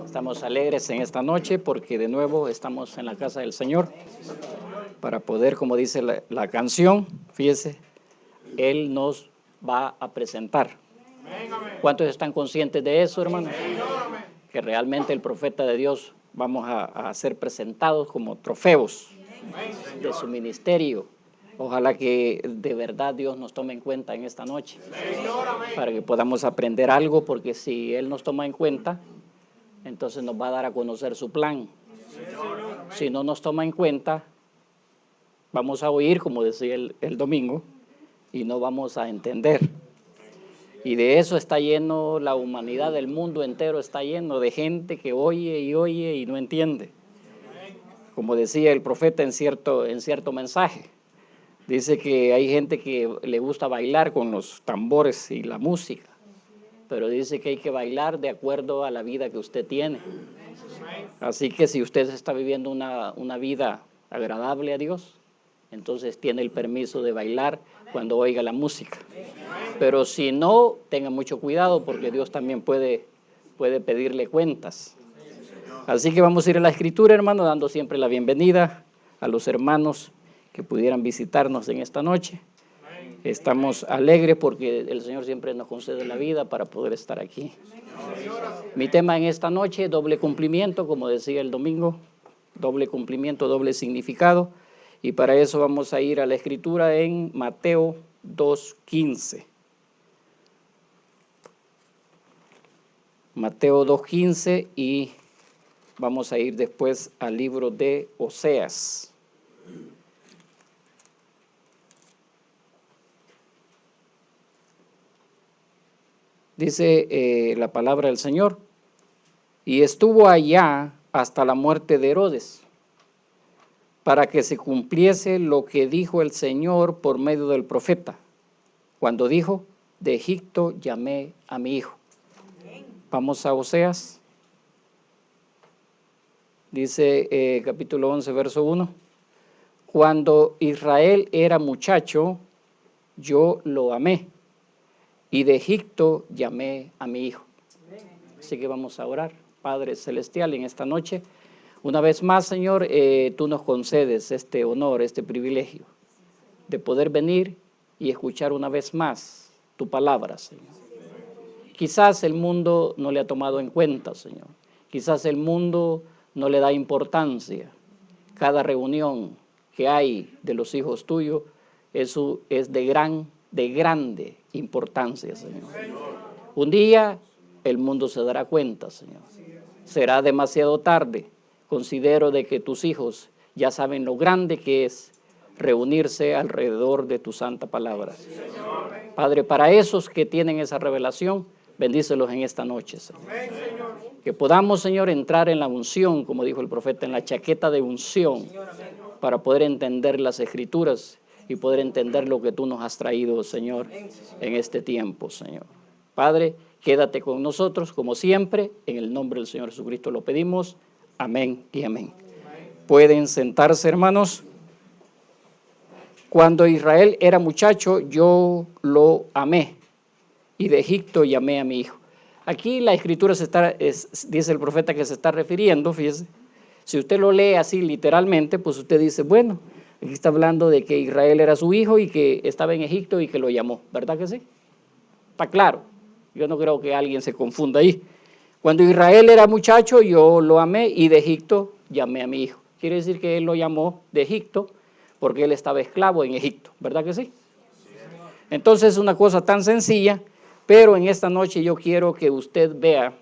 Estamos alegres en esta noche porque de nuevo estamos en la casa del Señor para poder, como dice la canción, fíjese, Él nos va a presentar. ¿Cuántos están conscientes de eso, hermanos? Que realmente el profeta de Dios vamos a ser presentados como trofeos de su ministerio. Ojalá que de verdad Dios nos tome en cuenta en esta noche para que podamos aprender algo, porque si Él nos toma en cuenta, entonces nos va a dar a conocer su plan. Si no nos toma en cuenta, vamos a oír, como decía el domingo, y no vamos a entender. Y de eso está lleno la humanidad, el mundo entero está lleno de gente que oye y no entiende. Como decía el profeta en cierto mensaje, dice que hay gente que le gusta bailar con los tambores y la música, pero dice que hay que bailar de acuerdo a la vida que usted tiene. Así que si usted está viviendo una vida agradable a Dios, entonces tiene el permiso de bailar cuando oiga la música. Pero si no, tenga mucho cuidado porque Dios también puede pedirle cuentas. Así que vamos a ir a la Escritura, hermano, dando siempre la bienvenida a los hermanos que pudieran visitarnos en esta noche. Estamos alegres porque el Señor siempre nos concede la vida para poder estar aquí. Mi tema en esta noche, doble cumplimiento, como decía el domingo, doble cumplimiento, doble significado. Y para eso vamos a ir a la Escritura en Mateo 2:15. Mateo 2:15 y vamos a ir después al libro de Oseas. Dice la palabra del Señor, y estuvo allá hasta la muerte de Herodes, para que se cumpliese lo que dijo el Señor por medio del profeta, cuando dijo, de Egipto llamé a mi hijo. Vamos a Oseas. Dice capítulo 11, verso 1. Cuando Israel era muchacho, yo lo amé, y de Egipto llamé a mi hijo. Así que vamos a orar. Padre Celestial, en esta noche, una vez más, Señor, tú nos concedes este honor, este privilegio de poder venir y escuchar una vez más tu palabra, Señor. Quizás el mundo no le ha tomado en cuenta, Señor. Quizás el mundo no le da importancia. Cada reunión que hay de los hijos tuyos, eso es de grande importancia, Señor. Un día el mundo se dará cuenta, Señor. Será demasiado tarde. Considero de que tus hijos ya saben lo grande que es reunirse alrededor de tu santa palabra. Padre, para esos que tienen esa revelación, bendícelos en esta noche, Señor. Que podamos, Señor, entrar en la unción, como dijo el profeta, en la chaqueta de unción, para poder entender las Escrituras y poder entender lo que tú nos has traído, Señor, en este tiempo, Señor. Padre, quédate con nosotros, como siempre, en el nombre del Señor Jesucristo lo pedimos. Amén y amén. Pueden sentarse, hermanos. Cuando Israel era muchacho, yo lo amé, y de Egipto llamé a mi hijo. Aquí la Escritura dice el profeta que se está refiriendo, fíjese. Si usted lo lee así literalmente, pues usted dice, bueno, aquí está hablando de que Israel era su hijo y que estaba en Egipto y que lo llamó, ¿verdad que sí? Está claro. Yo no creo que alguien se confunda ahí. Cuando Israel era muchacho, yo lo amé y de Egipto llamé a mi hijo. Quiere decir que él lo llamó de Egipto porque él estaba esclavo en Egipto, ¿verdad que sí? Entonces es una cosa tan sencilla, pero en esta noche yo quiero que usted vea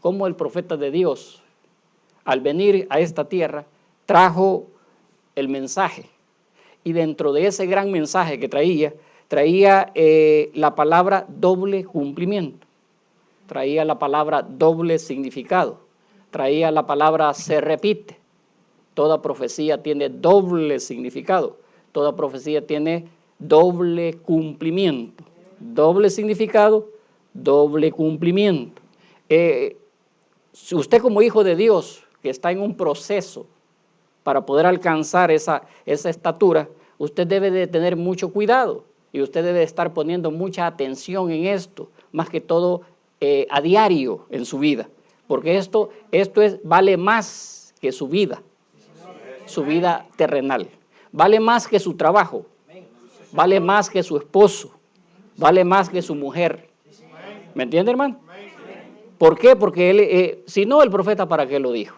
cómo el profeta de Dios, al venir a esta tierra, trajo el mensaje. Y dentro de ese gran mensaje que traía la palabra doble cumplimiento, traía la palabra doble significado, traía la palabra se repite. Toda profecía tiene doble significado, toda profecía tiene doble cumplimiento, doble significado, doble cumplimiento. Si usted como hijo de Dios, que está en un proceso para poder alcanzar esa estatura, usted debe de tener mucho cuidado y usted debe estar poniendo mucha atención en esto, más que todo a diario en su vida. Porque esto vale más que su vida terrenal. Vale más que su trabajo. Vale más que su esposo. Vale más que su mujer. ¿Me entiende, hermano? ¿Por qué? Porque él, si no, el profeta, ¿para qué lo dijo?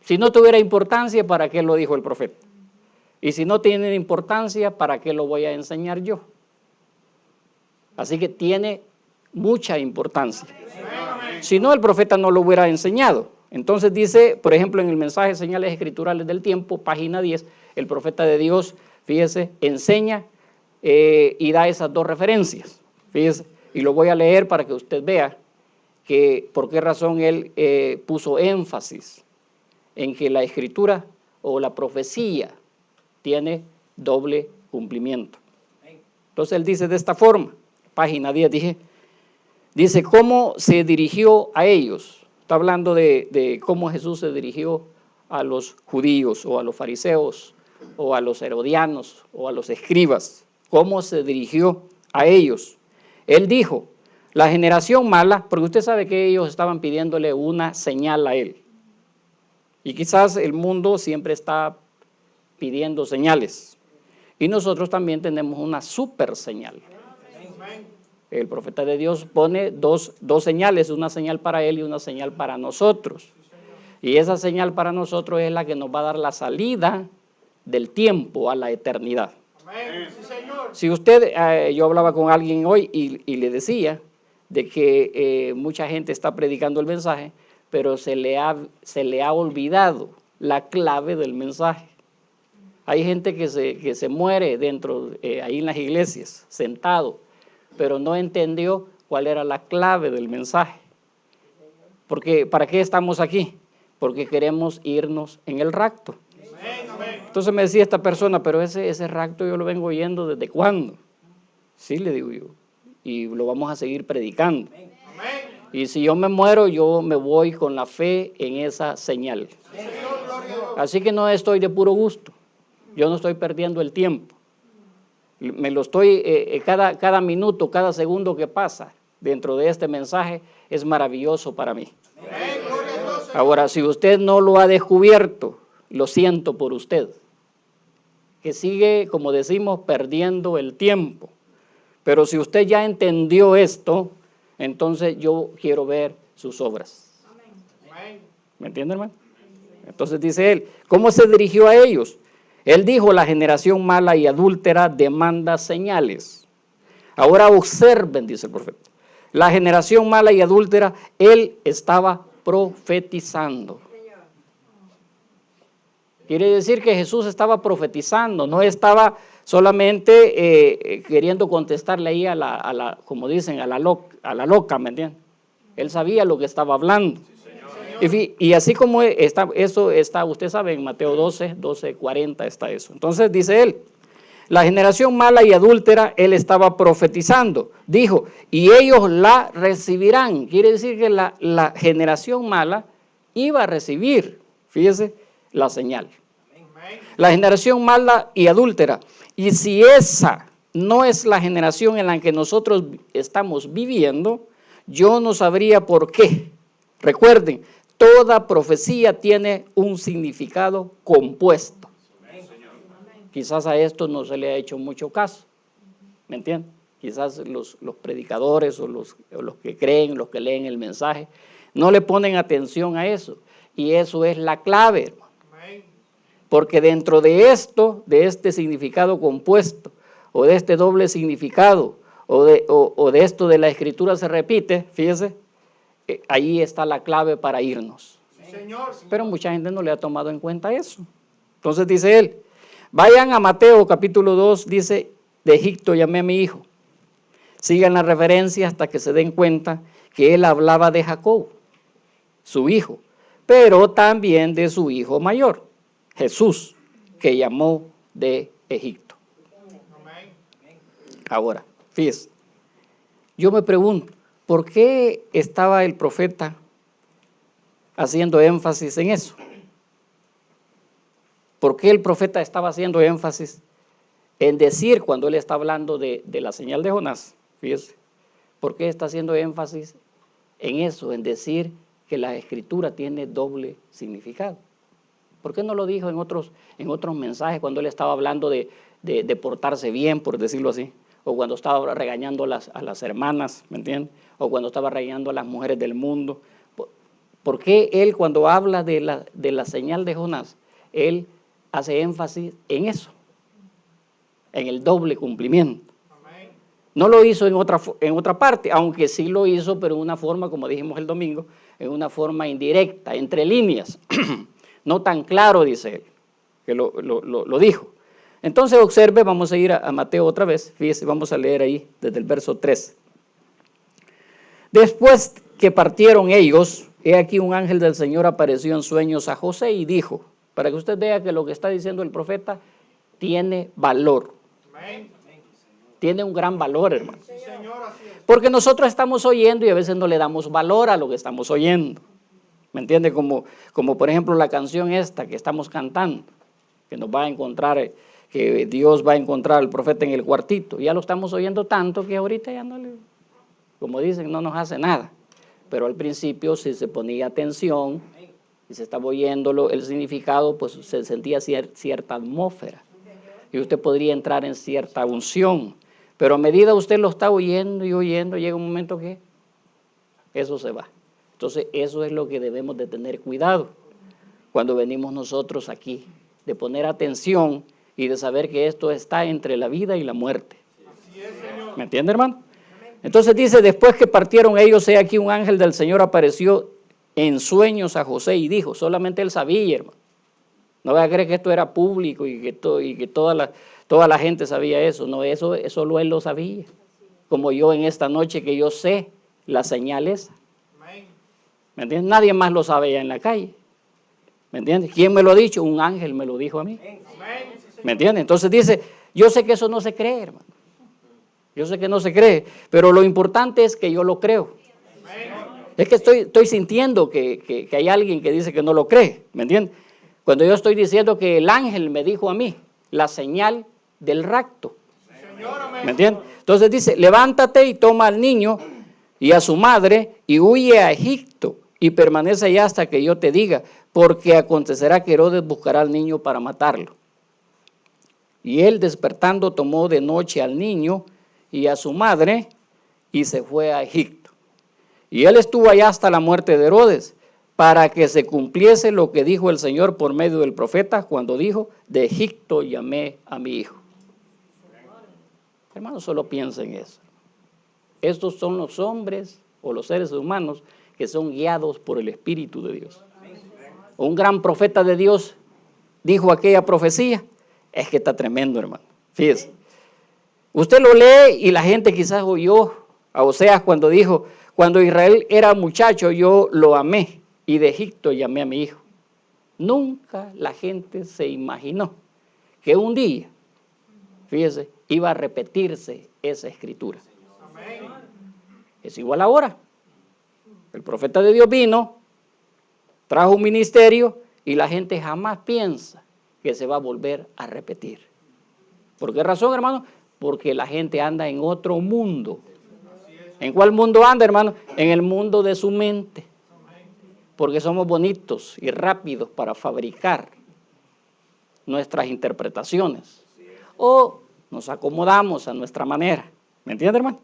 Si no tuviera importancia, ¿para qué lo dijo el profeta? Y si no tiene importancia, ¿para qué lo voy a enseñar yo? Así que tiene mucha importancia. Si no, el profeta no lo hubiera enseñado. Entonces dice, por ejemplo, en el mensaje Señales Escriturales del Tiempo, página 10, el profeta de Dios, fíjese, enseña y da esas dos referencias. Fíjese, y lo voy a leer para que usted vea que por qué razón él puso énfasis en que la escritura o la profecía tiene doble cumplimiento. Entonces él dice de esta forma, página 10 dice cómo se dirigió a ellos. Está hablando de cómo Jesús se dirigió a los judíos o a los fariseos o a los herodianos o a los escribas. Cómo se dirigió a ellos. Él dijo, la generación mala, porque usted sabe que ellos estaban pidiéndole una señal a él. Y quizás el mundo siempre está pidiendo señales. Y nosotros también tenemos una super señal. El profeta de Dios pone dos señales, una señal para él y una señal para nosotros. Y esa señal para nosotros es la que nos va a dar la salida del tiempo a la eternidad. Si usted, yo hablaba con alguien hoy y le decía de que mucha gente está predicando el mensaje, pero se le ha olvidado la clave del mensaje. Hay gente que se muere dentro, ahí en las iglesias, sentado, pero no entendió cuál era la clave del mensaje. Porque, ¿para qué estamos aquí? Porque queremos irnos en el rapto. Entonces me decía esta persona, pero ese rapto yo lo vengo oyendo ¿desde cuándo? Sí, le digo yo, y lo vamos a seguir predicando. Y si yo me muero, yo me voy con la fe en esa señal. Así que no estoy de puro gusto, yo no estoy perdiendo el tiempo. Me lo estoy, cada minuto, cada segundo que pasa dentro de este mensaje es maravilloso para mí. Ahora, si usted no lo ha descubierto, lo siento por usted, que sigue, como decimos, perdiendo el tiempo. Pero si usted ya entendió esto, entonces yo quiero ver sus obras. ¿Me entiende, hermano? Entonces dice él, ¿cómo se dirigió a ellos? Él dijo, la generación mala y adúltera demanda señales. Ahora observen, dice el profeta, la generación mala y adúltera, él estaba profetizando. Quiere decir que Jesús estaba profetizando, no estaba solamente queriendo contestarle ahí a la como dicen, a la loca, ¿me entienden? Él sabía lo que estaba hablando. Y así como eso está, usted sabe, en Mateo 12:40 está eso. Entonces dice él, la generación mala y adúltera, él estaba profetizando. Dijo, y ellos la recibirán. Quiere decir que la generación mala iba a recibir, fíjese, la señal. La generación mala y adúltera. Y si esa no es la generación en la que nosotros estamos viviendo, yo no sabría por qué. Recuerden, toda profecía tiene un significado compuesto. Quizás a esto no se le ha hecho mucho caso, ¿me entienden? Quizás los predicadores o los que creen, los que leen el mensaje, no le ponen atención a eso. Y eso es la clave, hermano. Porque dentro de esto, de este significado compuesto, o de este doble significado, o de esto de la escritura se repite, fíjese, ahí está la clave para irnos. Pero mucha gente no le ha tomado en cuenta eso. Entonces dice él, vayan a Mateo capítulo 2, dice, de Egipto llamé a mi hijo. Sigan la referencia hasta que se den cuenta que él hablaba de Jacob, su hijo, pero también de su hijo mayor, Jesús, que llamó de Egipto. Ahora, fíjese, yo me pregunto, ¿por qué estaba el profeta haciendo énfasis en eso? ¿Por qué el profeta estaba haciendo énfasis en decir cuando él está hablando de la señal de Jonás? Fíjese, ¿Por qué está haciendo énfasis en eso, en decir que la escritura tiene doble significado? ¿Por qué no lo dijo en otros mensajes cuando él estaba hablando de portarse bien, por decirlo así? O cuando estaba regañando a las hermanas, ¿me entiendes? O cuando estaba regañando a las mujeres del mundo. ¿Por qué él, cuando habla de la señal de Jonás, él hace énfasis en eso, en el doble cumplimiento? No lo hizo en otra parte, aunque sí lo hizo, pero en una forma, como dijimos el domingo, en una forma indirecta, entre líneas. No tan claro, dice él, que lo dijo. Entonces observe, vamos a ir a Mateo otra vez, fíjese, vamos a leer ahí desde el verso 3. Después que partieron ellos, he aquí un ángel del Señor apareció en sueños a José y dijo, para que usted vea que lo que está diciendo el profeta tiene valor. Amén. Tiene un gran valor, hermano. Porque nosotros estamos oyendo y a veces no le damos valor a lo que estamos oyendo. ¿Me entiende? Como por ejemplo la canción esta que estamos cantando, que nos va a encontrar, que Dios va a encontrar al profeta en el cuartito. Ya lo estamos oyendo tanto que ahorita ya no le, como dicen, no nos hace nada. Pero al principio, si se ponía atención y se estaba oyéndolo, el significado, pues se sentía cierta atmósfera. Y usted podría entrar en cierta unción. Pero a medida usted lo está oyendo y oyendo, llega un momento que eso se va. Entonces, eso es lo que debemos de tener cuidado cuando venimos nosotros aquí, de poner atención y de saber que esto está entre la vida y la muerte. ¿Me entiende, hermano? Entonces dice, después que partieron ellos, he aquí un ángel del Señor apareció en sueños a José y dijo, solamente él sabía, hermano. No vaya a creer que esto era público y que toda la gente sabía eso. No, eso solo él lo sabía. Como yo en esta noche que yo sé las señales. ¿Me entiendes? Nadie más lo sabe ya en la calle. ¿Me entiendes? ¿Quién me lo ha dicho? Un ángel me lo dijo a mí. ¿Me entiendes? Entonces dice, yo sé que eso no se cree, hermano. Yo sé que no se cree, pero lo importante es que yo lo creo. Es que estoy sintiendo que hay alguien que dice que no lo cree, ¿me entiendes? Cuando yo estoy diciendo que el ángel me dijo a mí la señal del rapto, ¿me entiendes? Entonces dice, levántate y toma al niño y a su madre y huye a Egipto y permanece allá hasta que yo te diga, porque acontecerá que Herodes buscará al niño para matarlo. Y él despertando tomó de noche al niño y a su madre y se fue a Egipto. Y él estuvo allá hasta la muerte de Herodes, para que se cumpliese lo que dijo el Señor por medio del profeta cuando dijo, de Egipto llamé a mi hijo. Hermanos, solo piensen en eso. Estos son los hombres o los seres humanos que son guiados por el Espíritu de Dios. Un gran profeta de Dios dijo aquella profecía. Es que está tremendo, hermano. Fíjese. Usted lo lee y la gente quizás oyó a Oseas cuando dijo, cuando Israel era muchacho yo lo amé y de Egipto llamé a mi hijo. Nunca la gente se imaginó que un día, fíjese, iba a repetirse esa escritura. Es igual ahora. El profeta de Dios vino, trajo un ministerio y la gente jamás piensa que se va a volver a repetir. ¿Por qué razón, hermano? Porque la gente anda en otro mundo. ¿En cuál mundo anda, hermano? En el mundo de su mente. Porque somos bonitos y rápidos para fabricar nuestras interpretaciones. O nos acomodamos a nuestra manera. ¿Me entiende, hermano?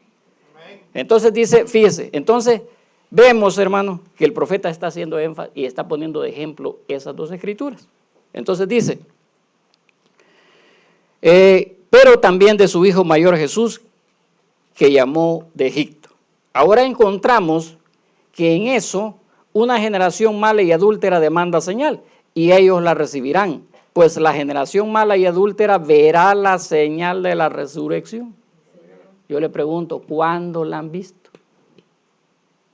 Entonces dice, fíjese, entonces vemos, hermano, que el profeta está haciendo énfasis y está poniendo de ejemplo esas dos escrituras. Entonces dice, pero también de su hijo mayor Jesús, que llamó de Egipto. Ahora encontramos que en eso una generación mala y adúltera demanda señal, y ellos la recibirán, pues la generación mala y adúltera verá la señal de la resurrección. Yo le pregunto, ¿cuándo la han visto?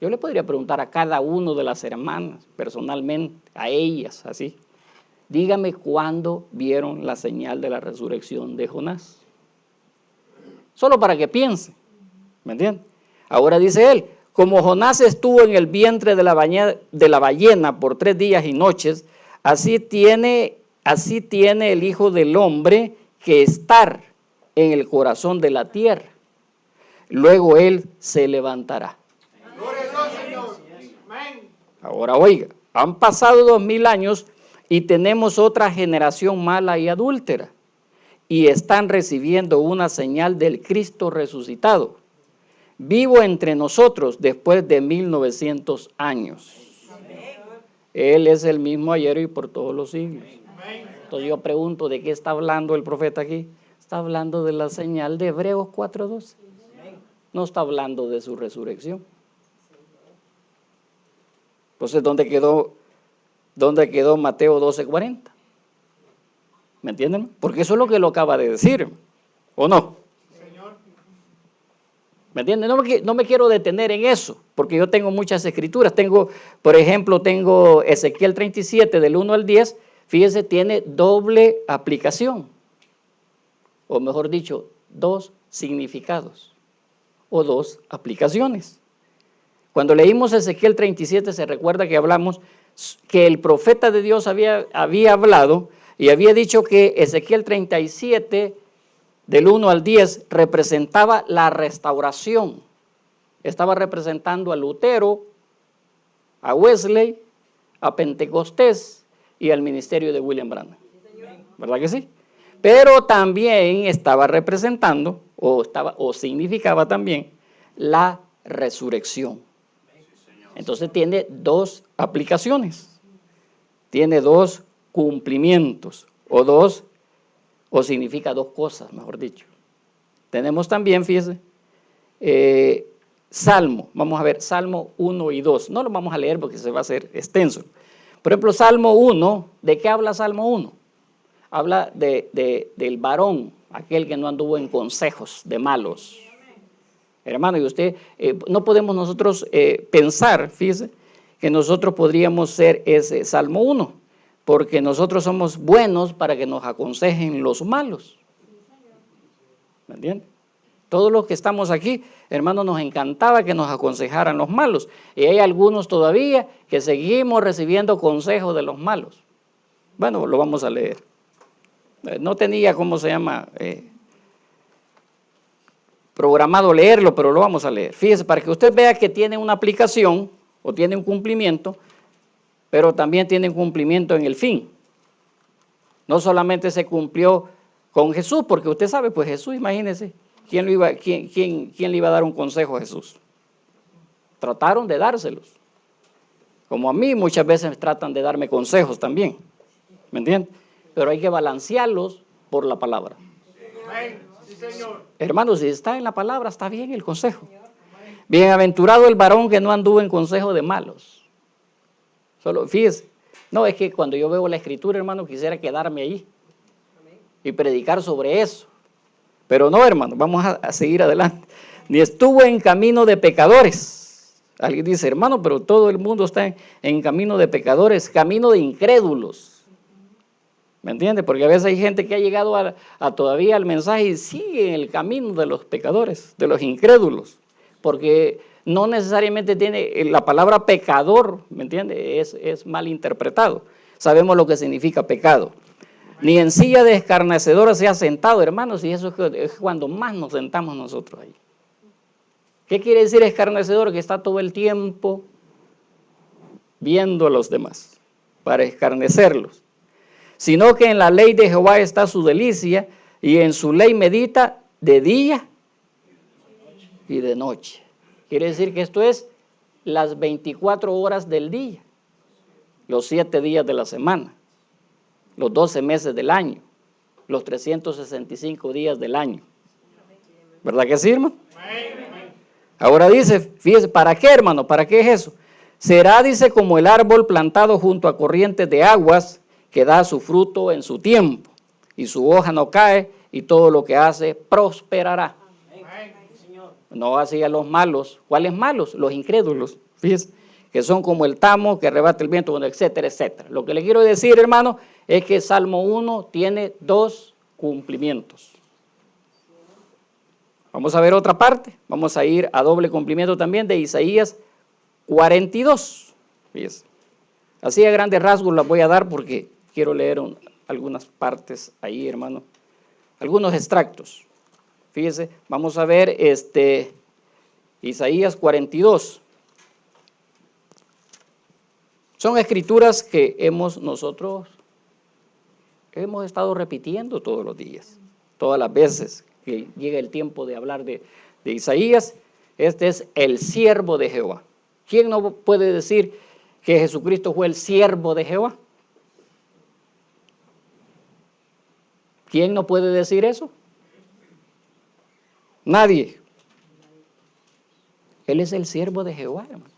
Yo le podría preguntar a cada uno de las hermanas, personalmente, a ellas, así. Dígame cuándo vieron la señal de la resurrección de Jonás. Solo para que piensen, ¿me entienden? Ahora dice él, como Jonás estuvo en el vientre de la ballena por 3 días y noches, así tiene el Hijo del Hombre que estar en el corazón de la tierra. luego Él se levantará. Ahora oiga, han pasado 2000 años y tenemos otra generación mala y adúltera, y están recibiendo una señal del Cristo resucitado, vivo entre nosotros después de 1900 años. Él es el mismo ayer y por todos los siglos. Entonces yo pregunto, ¿de qué está hablando el profeta aquí? Está hablando de la señal de Hebreos 4:12. No está hablando de su resurrección. Entonces, ¿dónde quedó Mateo 12:40? ¿Me entienden? Porque eso es lo que lo acaba de decir, ¿o no? ¿Me entienden? No me quiero detener en eso, porque yo tengo muchas escrituras. Por ejemplo, tengo Ezequiel 37 del 1 al 10. Fíjese, tiene doble aplicación, o mejor dicho, dos significados, o dos aplicaciones. Cuando leímos Ezequiel 37, se recuerda que hablamos que el profeta de Dios había hablado y había dicho que Ezequiel 37, del 1 al 10, representaba la restauración. Estaba representando a Lutero, a Wesley, a Pentecostés y al ministerio de William Branham. ¿Verdad que sí? Pero también estaba representando, o significaba también, la resurrección. Entonces tiene dos aplicaciones, tiene dos cumplimientos, o significa dos cosas, mejor dicho. Tenemos también, fíjese, Salmo, vamos a ver, Salmo 1 y 2. No lo vamos a leer porque se va a hacer extenso. Por ejemplo, Salmo 1, ¿de qué habla Salmo 1? Habla del varón, aquel que no anduvo en consejos de malos. Hermano, y usted, no podemos nosotros pensar, fíjese, que nosotros podríamos ser ese Salmo 1, porque nosotros somos buenos para que nos aconsejen los malos. ¿Me entiende? Todos los que estamos aquí, hermanos, nos encantaba que nos aconsejaran los malos. Y hay algunos todavía que seguimos recibiendo consejos de los malos. Bueno, lo vamos a leer. No tenía, ¿cómo se llama? Programado leerlo, pero lo vamos a leer. Fíjese, para que usted vea que tiene una aplicación o tiene un cumplimiento, pero también tiene un cumplimiento en el fin. No solamente se cumplió con Jesús, porque usted sabe, pues Jesús, imagínese, ¿quién le iba a dar un consejo a Jesús? Trataron de dárselos. Como a mí muchas veces tratan de darme consejos también, ¿me entiende? Pero hay que balancearlos por la palabra. Sí, señor. Hermanos, si está en la palabra, está bien el consejo. Bienaventurado el varón que no anduvo en consejo de malos. Solo, fíjese, no, es que cuando yo veo la escritura, hermano, quisiera quedarme ahí y predicar sobre eso. Pero no, hermano, vamos a seguir adelante. Ni estuvo en camino de pecadores. Alguien dice, hermano, pero todo el mundo está en camino de pecadores, camino de incrédulos. ¿Me entiende? Porque a veces hay gente que ha llegado a todavía al mensaje y sigue en el camino de los pecadores, de los incrédulos. Porque no necesariamente tiene la palabra pecador, ¿me entiende? Es mal interpretado. Sabemos lo que significa pecado. Ni en silla de escarnecedora se ha sentado, hermanos, y eso es cuando más nos sentamos nosotros ahí. ¿Qué quiere decir escarnecedor? Que está todo el tiempo viendo a los demás para escarnecerlos. Sino que en la ley de Jehová está su delicia, y en su ley medita de día y de noche. Quiere decir que esto es las 24 horas del día, los 7 días de la semana, los 12 meses del año, los 365 días del año. ¿Verdad que sí, hermano? Ahora dice, fíjese, ¿para qué, hermano? ¿Para qué es eso? Será, dice, como el árbol plantado junto a corrientes de aguas, que da su fruto en su tiempo, y su hoja no cae, y todo lo que hace prosperará. No así a los malos. ¿Cuáles malos? Los incrédulos, fíjense, que son como el tamo que arrebata el viento, etcétera, etcétera. Lo que le quiero decir, hermano, es que Salmo 1 tiene dos cumplimientos. Vamos a ver otra parte. Vamos a ir a doble cumplimiento también de Isaías 42. Fíjense. Así a grandes rasgos las voy a dar porque quiero leer algunas partes ahí, hermano. Algunos extractos. Fíjese, vamos a ver Isaías 42. Son escrituras que nosotros hemos estado repitiendo todos los días, todas las veces que llega el tiempo de hablar de Isaías. Este es el siervo de Jehová. ¿Quién no puede decir que Jesucristo fue el siervo de Jehová? ¿Quién no puede decir eso? Nadie. Él es el siervo de Jehová, hermano.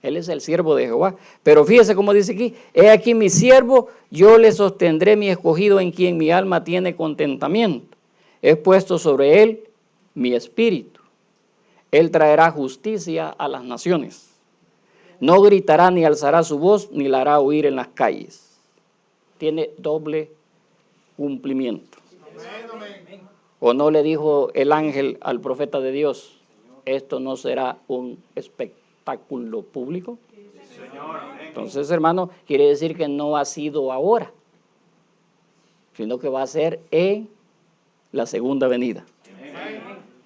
Él es el siervo de Jehová. Pero fíjese cómo dice aquí: he aquí mi siervo, yo le sostendré, mi escogido, en quien mi alma tiene contentamiento. He puesto sobre él mi espíritu. Él traerá justicia a las naciones. No gritará ni alzará su voz, ni la hará oír en las calles. Tiene doble cumplimiento. ¿O no le dijo el ángel al profeta de Dios: esto no será un espectáculo público? Entonces, hermano, quiere decir que no ha sido ahora, sino que va a ser en la segunda venida.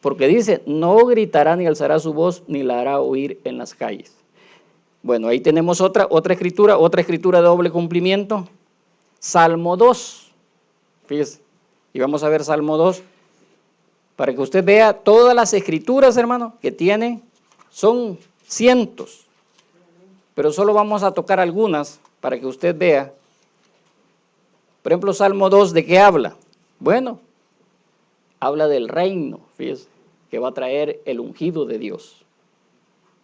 Porque dice: no gritará ni alzará su voz, ni la hará oír en las calles. Bueno, ahí tenemos otra escritura de doble cumplimiento. Salmo 2. Fíjese, y vamos a ver Salmo 2, para que usted vea todas las escrituras, hermano, que tienen. Son cientos, pero solo vamos a tocar algunas para que usted vea. Por ejemplo, Salmo 2, ¿de qué habla? Bueno, habla del reino, fíjese, que va a traer el ungido de Dios.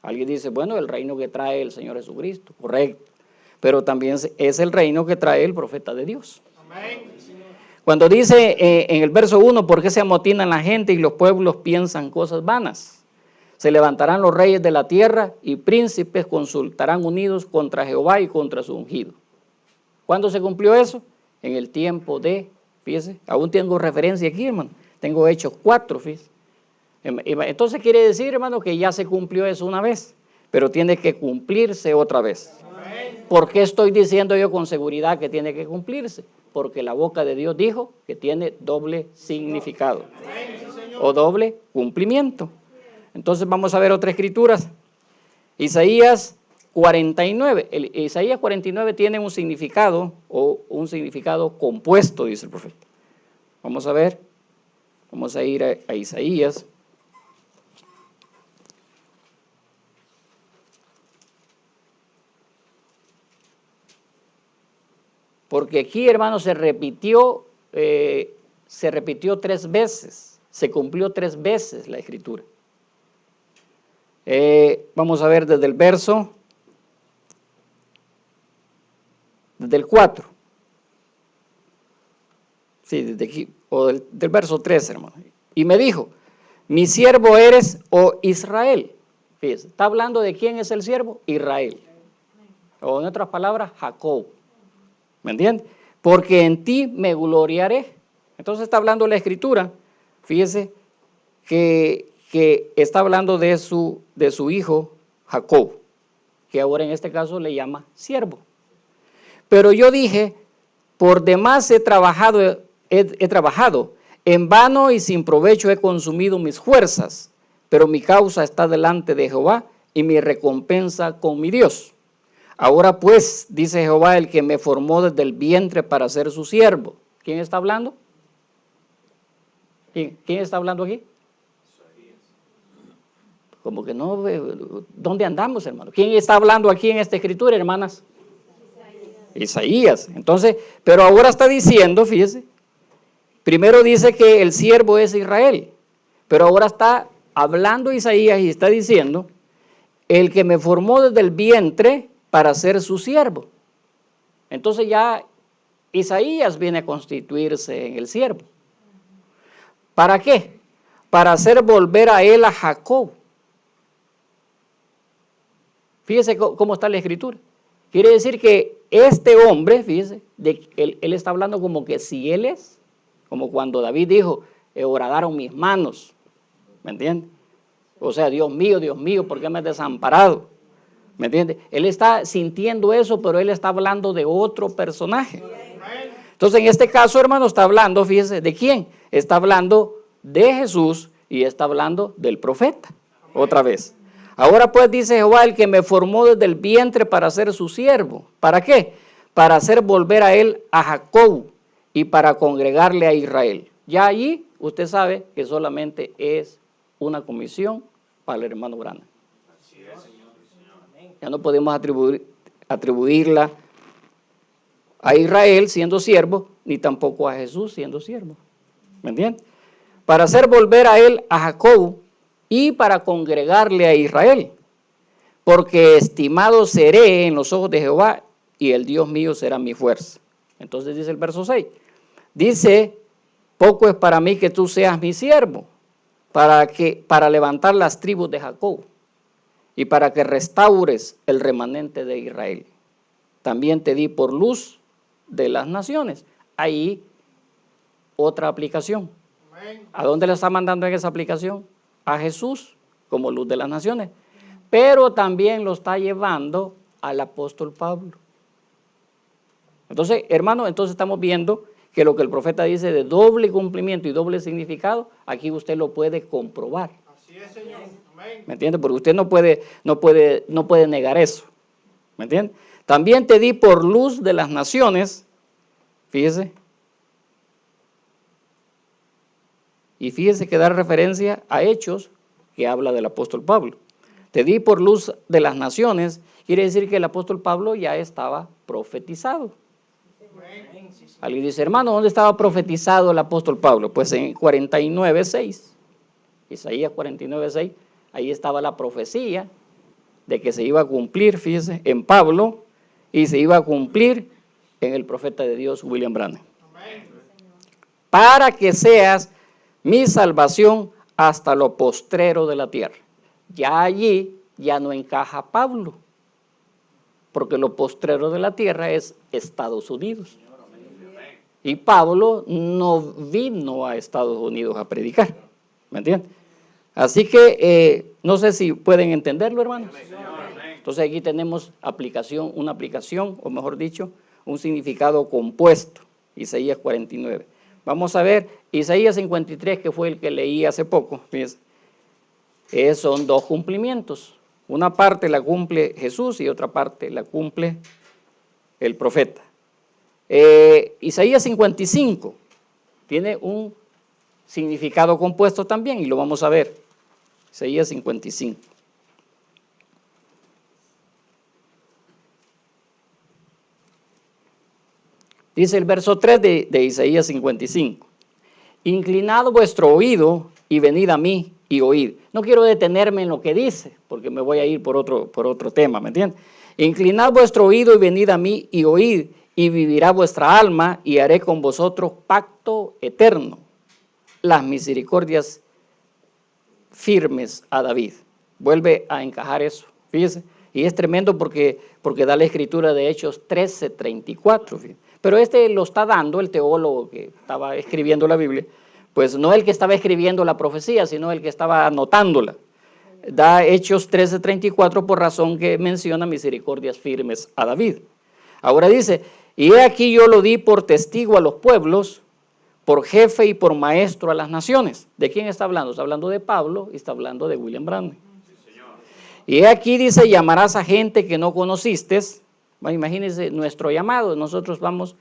Alguien dice: bueno, el reino que trae el Señor Jesucristo, correcto, pero también es el reino que trae el profeta de Dios. Amén. Cuando dice en el verso 1: ¿por qué se amotinan la gente y los pueblos piensan cosas vanas? Se levantarán los reyes de la tierra y príncipes consultarán unidos contra Jehová y contra su ungido. ¿Cuándo se cumplió eso? En el tiempo de, fíjese, aún tengo referencia aquí, hermano, tengo Hechos 4, fíjese. Entonces quiere decir, hermano, que ya se cumplió eso una vez, pero tiene que cumplirse otra vez. ¿Por qué estoy diciendo yo con seguridad que tiene que cumplirse? Porque la boca de Dios dijo que tiene doble significado o doble cumplimiento. Entonces vamos a ver otras escrituras. Isaías 49. Isaías 49 tiene un significado o un significado compuesto, dice el profeta. Vamos a ver. Vamos a ir a Isaías. Porque aquí, hermano, se repitió 3 veces, se cumplió 3 veces la escritura. Vamos a ver desde el verso, desde el 4. Sí, desde aquí, o del verso 3, hermano. Y me dijo: mi siervo eres, oh Israel. Fíjese, está hablando de quién es el siervo: Israel. O en otras palabras, Jacob. ¿Me entiende? Porque en ti me gloriaré. Entonces está hablando la escritura, fíjese, que está hablando de su hijo Jacob, que ahora en este caso le llama siervo. Pero yo dije: por demás he trabajado, en vano y sin provecho he consumido mis fuerzas, pero mi causa está delante de Jehová y mi recompensa con mi Dios. Ahora pues, dice Jehová, el que me formó desde el vientre para ser su siervo. ¿Quién está hablando? ¿Quién está hablando aquí? Como que no, ¿dónde andamos, hermano? ¿Quién está hablando aquí en esta escritura, hermanas? Isaías. Entonces, pero ahora está diciendo, fíjese, primero dice que el siervo es Israel, pero ahora está hablando Isaías y está diciendo: el que me formó desde el vientre para ser su siervo. Entonces ya Isaías viene a constituirse en el siervo. ¿Para qué? Para hacer volver a él a Jacob. Fíjese cómo está la escritura. Quiere decir que este hombre, fíjese, él está hablando como que si él es, como cuando David dijo: horadaron mis manos. ¿Me entiende? O sea, Dios mío, ¿por qué me has desamparado? ¿Me entiende? Él está sintiendo eso, pero él está hablando de otro personaje. Entonces, en este caso, hermano, está hablando, fíjese, ¿de quién? Está hablando de Jesús y está hablando del profeta. Otra vez. Ahora pues dice Jehová, el que me formó desde el vientre para ser su siervo. ¿Para qué? Para hacer volver a él a Jacob y para congregarle a Israel. Ya allí usted sabe que solamente es una comisión para el hermano Branham. Ya no podemos atribuirla a Israel siendo siervo, ni tampoco a Jesús siendo siervo. ¿Me entiendes? Para hacer volver a él a Jacob y para congregarle a Israel. Porque estimado seré en los ojos de Jehová y el Dios mío será mi fuerza. Entonces dice el verso 6. Dice, poco es para mí que tú seas mi siervo, para levantar las tribus de Jacob y para que restaures el remanente de Israel. También te di por luz de las naciones. Ahí otra aplicación. ¿A dónde le está mandando en esa aplicación? A Jesús como luz de las naciones. Pero también lo está llevando al apóstol Pablo. Entonces, hermano, estamos viendo que lo que el profeta dice de doble cumplimiento y doble significado, aquí usted lo puede comprobar. Así es, Señor. Amén. ¿Me entiende? Porque usted no puede negar eso. ¿Me entiende? También te di por luz de las naciones, fíjese. Y fíjese que da referencia a Hechos que habla del apóstol Pablo. Te di por luz de las naciones, quiere decir que el apóstol Pablo ya estaba profetizado. Alguien dice, hermano, ¿dónde estaba profetizado el apóstol Pablo? Pues en 49:6, Isaías 49:6, ahí estaba la profecía de que se iba a cumplir, fíjese, en Pablo y se iba a cumplir en el profeta de Dios, William Branham. Para que seas mi salvación hasta lo postrero de la tierra. Ya allí ya no encaja Pablo, porque lo postrero de la tierra es Estados Unidos. Y Pablo no vino a Estados Unidos a predicar, ¿me entiendes? Así que no sé si pueden entenderlo, hermanos. Entonces aquí tenemos una aplicación, o mejor dicho, un significado compuesto, Isaías 49. Vamos a ver Isaías 53, que fue el que leí hace poco. Fíjense. Son dos cumplimientos. Una parte la cumple Jesús y otra parte la cumple el profeta. Isaías 55 tiene un significado compuesto también y lo vamos a ver. Isaías 55. Dice el verso 3 de Isaías 55. Inclinad vuestro oído y venid a mí y oíd. No quiero detenerme en lo que dice, porque me voy a ir por otro tema, ¿me entiendes? Inclinad vuestro oído y venid a mí y oíd, y vivirá vuestra alma, y haré con vosotros pacto eterno, las misericordias firmes a David. Vuelve a encajar eso, fíjese. Y es tremendo porque da la escritura de Hechos 13:34, fíjese. Pero lo está dando el teólogo que estaba escribiendo la Biblia, pues no el que estaba escribiendo la profecía, sino el que estaba anotándola. Da Hechos 13:34 por razón que menciona misericordias firmes a David. Ahora dice, y he aquí yo lo di por testigo a los pueblos, por jefe y por maestro a las naciones. ¿De quién está hablando? Está hablando de Pablo y está hablando de William Branham. Y he aquí dice, llamarás a gente que no conociste. Bueno, imagínense nuestro llamado. Nosotros vamos,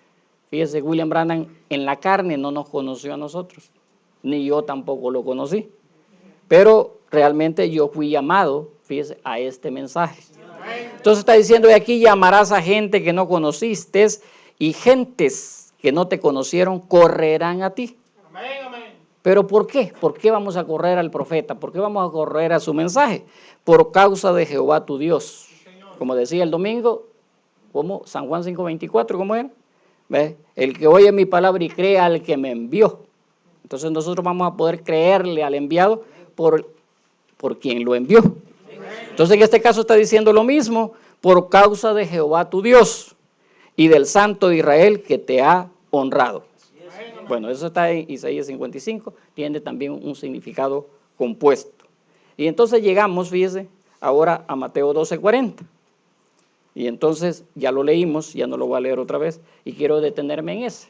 fíjese, William Branham en la carne no nos conoció a nosotros, ni yo tampoco lo conocí. Pero realmente yo fui llamado, fíjese, a este mensaje. Entonces está diciendo, y aquí llamarás a gente que no conociste y gentes que no te conocieron correrán a ti. Amén, amén. ¿Pero por qué? ¿Por qué vamos a correr al profeta? ¿Por qué vamos a correr a su mensaje? Por causa de Jehová tu Dios. Como decía el domingo, como San Juan 5:24, ¿cómo era? ¿Ves? El que oye mi palabra y cree al que me envió. Entonces nosotros vamos a poder creerle al enviado por quien lo envió. Entonces en este caso está diciendo lo mismo, por causa de Jehová tu Dios y del Santo de Israel que te ha honrado. Bueno, eso está en Isaías 55, tiene también un significado compuesto. Y entonces llegamos, fíjese, ahora a Mateo 12:40. Y entonces ya lo leímos, ya no lo voy a leer otra vez, y quiero detenerme en ese,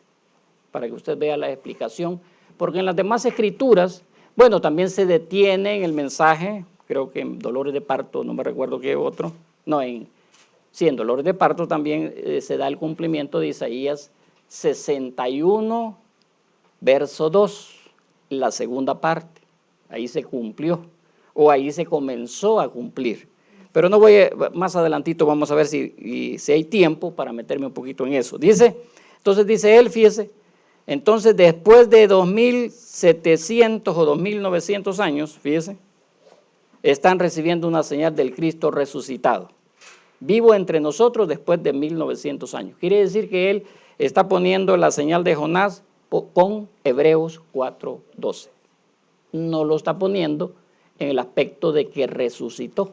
para que usted vea la explicación, porque en las demás escrituras, bueno, también se detiene en el mensaje creo que en dolores de parto, no me recuerdo qué otro, no, en dolores de parto también se da el cumplimiento de Isaías 61, verso 2, la segunda parte, ahí se cumplió, o ahí se comenzó a cumplir. Pero no voy más adelantito vamos a ver si hay tiempo para meterme un poquito en eso. Entonces dice él, fíjese, entonces después de 2700 o 2900 años, fíjese, están recibiendo una señal del Cristo resucitado, vivo entre nosotros después de 1900 años. Quiere decir que él está poniendo la señal de Jonás con Hebreos 4:12. No lo está poniendo en el aspecto de que resucitó.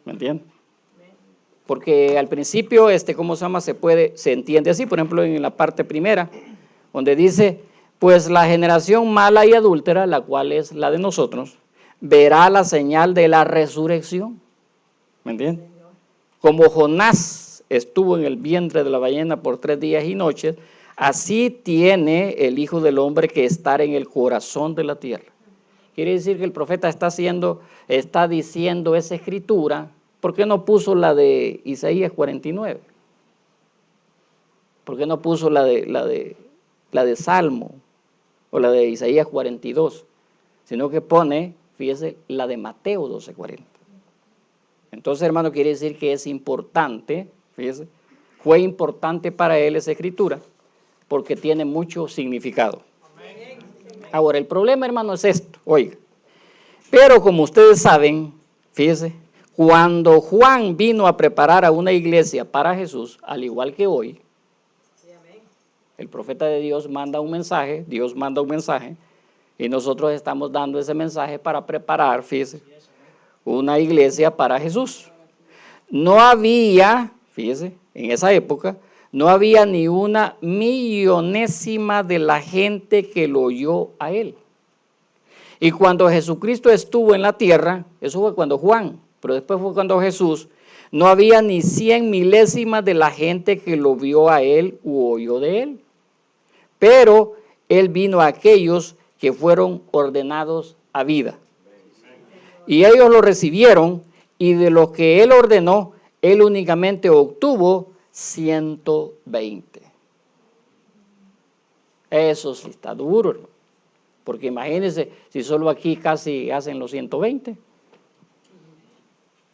¿Me entienden? Porque al principio, ¿cómo se llama? Se entiende así, por ejemplo, en la parte primera, donde dice, pues la generación mala y adúltera, la cual es la de nosotros, verá la señal de la resurrección. ¿Me entienden? Como Jonás estuvo en el vientre de la ballena por 3 días y noches, así tiene el Hijo del Hombre que estar en el corazón de la tierra. Quiere decir que el profeta está diciendo esa escritura. ¿Por qué no puso la de Isaías 49? ¿Por qué no puso la de Salmo o la de Isaías 42? Sino que pone, fíjese, la de Mateo 12:40. Entonces, hermano, quiere decir que es importante, fíjese, fue importante para él esa escritura porque tiene mucho significado. Ahora, el problema, hermano, es esto, oiga. Pero como ustedes saben, fíjese, cuando Juan vino a preparar a una iglesia para Jesús, al igual que hoy, el profeta de Dios manda un mensaje, Dios manda un mensaje, y nosotros estamos dando ese mensaje para preparar, fíjese, una iglesia para Jesús. No había, fíjese, en esa época, no había ni una millonésima de la gente que lo oyó a él. Y cuando Jesucristo estuvo en la tierra, eso fue cuando Juan, pero después fue cuando Jesús, no había ni 100 milésimas de la gente que lo vio a él u oyó de él. Pero él vino a aquellos que fueron ordenados a vida. Y ellos lo recibieron, y de los que él ordenó, él únicamente obtuvo 120. Eso sí está duro, hermano. Porque imagínense si solo aquí casi hacen los 120.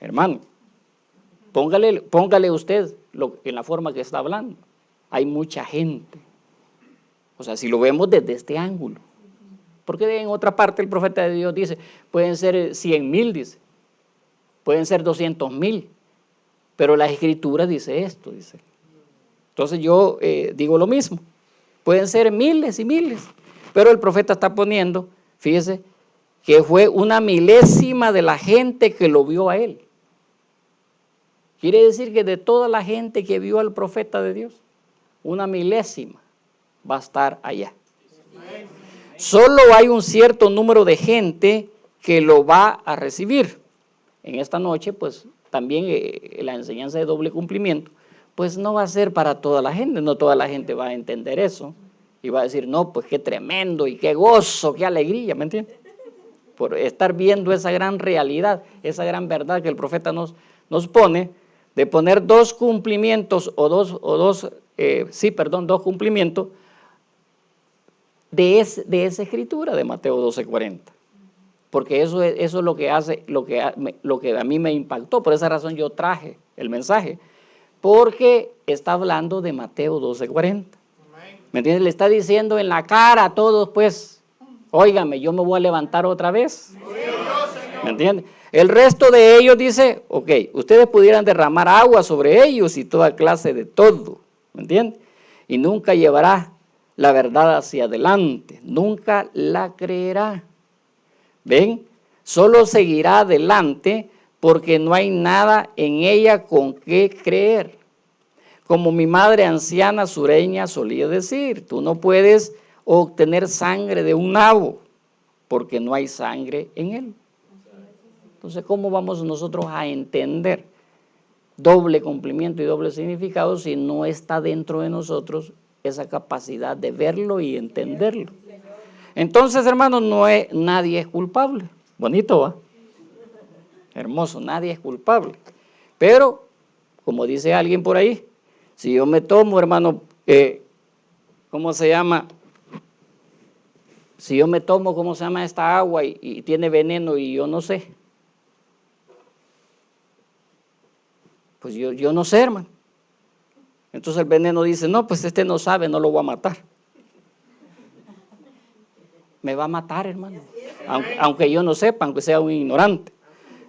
Hermano, póngale usted en la forma que está hablando. Hay mucha gente. O sea, si lo vemos desde este ángulo. Porque en otra parte el profeta de Dios dice, pueden ser 100,000, dice. Pueden ser 200,000. Pero la escritura dice esto, dice. Entonces yo digo lo mismo. Pueden ser miles y miles. Pero el profeta está poniendo, fíjese, que fue una milésima de la gente que lo vio a él. Quiere decir que de toda la gente que vio al profeta de Dios, una milésima va a estar allá. Solo hay un cierto número de gente que lo va a recibir. En esta noche, pues, también la enseñanza de doble cumplimiento, pues no va a ser para toda la gente, no toda la gente va a entender eso. Y va a decir, no, pues qué tremendo y qué gozo, qué alegría, ¿me entiendes? Por estar viendo esa gran realidad, esa gran verdad que el profeta nos pone, de poner dos cumplimientos dos cumplimientos de esa escritura de Mateo 12:40. Porque eso es lo que hace, lo que a mí me impactó. Por esa razón yo traje el mensaje, porque está hablando de Mateo 12:40. ¿Me entiendes? Le está diciendo en la cara a todos, pues, óigame, yo me voy a levantar otra vez. ¿Me entiendes? El resto de ellos dice, ok, ustedes pudieran derramar agua sobre ellos y toda clase de todo. ¿Me entiendes? Y nunca llevará la verdad hacia adelante, nunca la creerá. ¿Ven? Solo seguirá adelante porque no hay nada en ella con qué creer. Como mi madre anciana sureña solía decir, tú no puedes obtener sangre de un nabo porque no hay sangre en él. Entonces, ¿cómo vamos nosotros a entender doble cumplimiento y doble significado si no está dentro de nosotros esa capacidad de verlo y entenderlo? Entonces, hermanos, nadie es culpable. Bonito, ¿va? Hermoso, nadie es culpable. Pero, como dice alguien por ahí, si yo me tomo, hermano, ¿cómo se llama? Si yo me tomo, ¿cómo se llama esta agua y tiene veneno y yo no sé? Pues yo no sé, hermano. Entonces el veneno dice, no, pues este no sabe, no lo voy a matar. Me va a matar, hermano. Aunque yo no sepa, aunque sea un ignorante.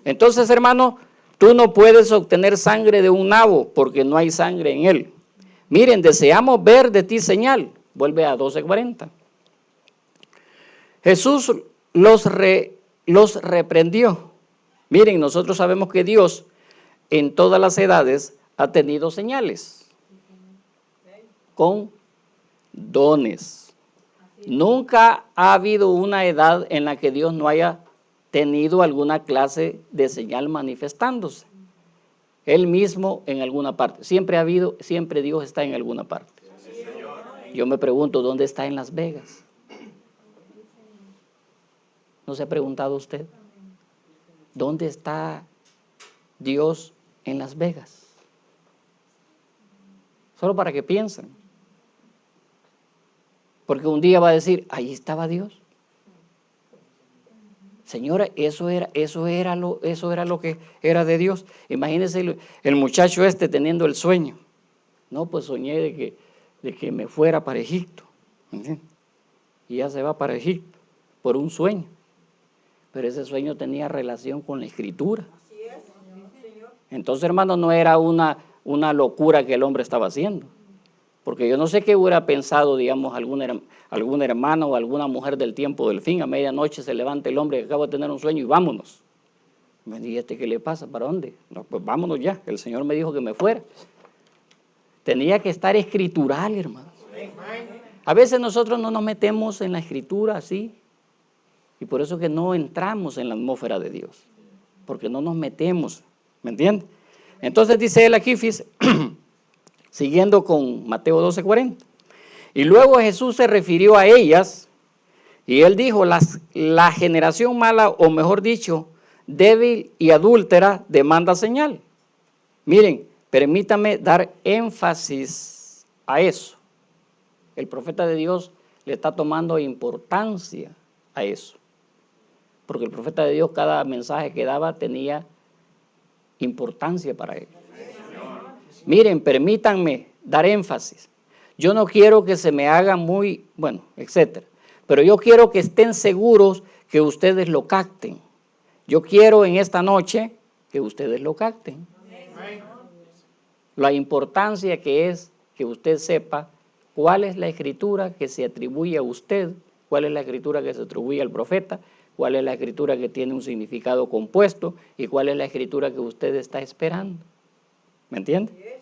Entonces, hermano, tú no puedes obtener sangre de un nabo porque no hay sangre en él. Miren, deseamos ver de ti señal. Vuelve a 12:40. Jesús los reprendió. Miren, nosotros sabemos que Dios en todas las edades ha tenido señales con dones. Nunca ha habido una edad en la que Dios no haya tenido alguna clase de señal manifestándose. Él mismo en alguna parte. Siempre ha habido, siempre Dios está en alguna parte. Yo me pregunto, ¿dónde está en Las Vegas? ¿No se ha preguntado usted? ¿Dónde está Dios en Las Vegas? Solo para que piensen. Porque un día va a decir, ahí estaba Dios. Señora, eso era lo que era de Dios. Imagínense el muchacho teniendo el sueño. No, pues soñé de que me fuera para Egipto. ¿Entiendes? Y ya se va para Egipto por un sueño. Pero ese sueño tenía relación con la Escritura. Entonces, hermano, no era una locura que el hombre estaba haciendo. Porque yo no sé qué hubiera pensado, digamos, algún hermano o alguna mujer del tiempo del fin. A medianoche se levanta el hombre que acaba de tener un sueño y vámonos. Me dije, ¿qué le pasa? ¿Para dónde? No, pues vámonos ya. El Señor me dijo que me fuera. Tenía que estar escritural, hermano. A veces nosotros no nos metemos en la escritura así. Y por eso que no entramos en la atmósfera de Dios. Porque no nos metemos. ¿Me entiende? Entonces dice él aquí, fíjese, siguiendo con Mateo 12:40. Y luego Jesús se refirió a ellas y él dijo, la generación mala, o mejor dicho, débil y adúltera, demanda señal. Miren, permítame dar énfasis a eso. El profeta de Dios le está tomando importancia a eso. Porque el profeta de Dios, cada mensaje que daba tenía importancia para él. Miren, permítanme dar énfasis. Yo no quiero que se me haga muy, bueno, etcétera. Pero yo quiero que estén seguros que ustedes lo capten. Yo quiero en esta noche que ustedes lo capten. La importancia que es que usted sepa cuál es la escritura que se atribuye a usted, cuál es la escritura que se atribuye al profeta, cuál es la escritura que tiene un significado compuesto y cuál es la escritura que usted está esperando. ¿Me entiende?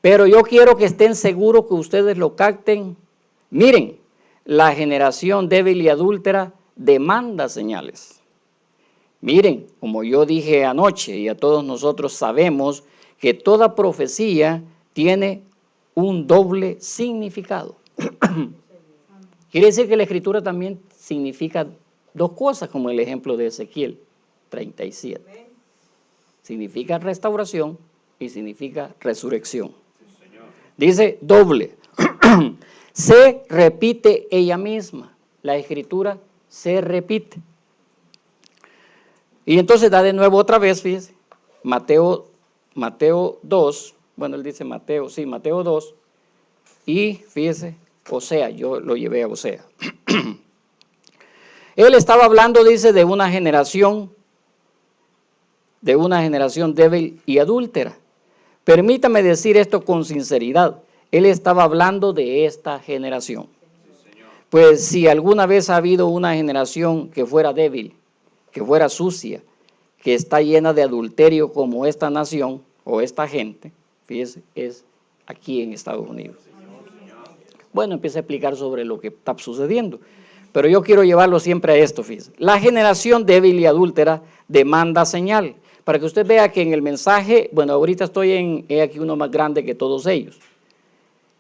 Pero yo quiero que estén seguros que ustedes lo capten. Miren, la generación débil y adúltera demanda señales. Miren, como yo dije anoche y a todos nosotros sabemos que toda profecía tiene un doble significado. Quiere decir que la escritura también significa dos cosas, como el ejemplo de Ezequiel 37. Significa restauración y significa resurrección. Dice doble. Se repite ella misma. La escritura se repite. Y entonces da de nuevo otra vez, fíjese, Mateo 2, bueno, él dice Mateo 2, y fíjese, Osea, yo lo llevé a Osea. Él estaba hablando, dice, de una generación débil y adúltera. Permítame decir esto con sinceridad. Él estaba hablando de esta generación. Pues si alguna vez ha habido una generación que fuera débil, que fuera sucia, que está llena de adulterio como esta nación o esta gente, fíjese, es aquí en Estados Unidos. Bueno, empieza a explicar sobre lo que está sucediendo, pero yo quiero llevarlo siempre a esto, fíjese. La generación débil y adúltera demanda señal. Para que usted vea que en el mensaje, bueno, ahorita estoy he aquí uno más grande que todos ellos.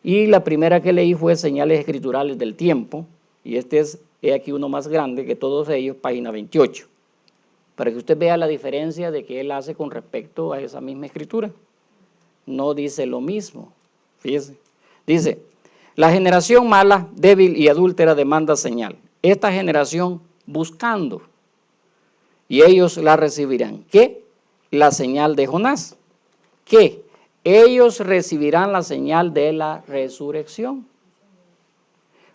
Y la primera que leí fue Señales Escriturales del Tiempo, y he aquí uno más grande que todos ellos, página 28. para que usted vea la diferencia de que él hace con respecto a esa misma escritura. No dice lo mismo, fíjese. Dice, la generación mala, débil y adúltera demanda señal. Esta generación buscando, y ellos la recibirán. ¿Qué? La señal de Jonás. ¿Qué? Ellos recibirán la señal de la resurrección.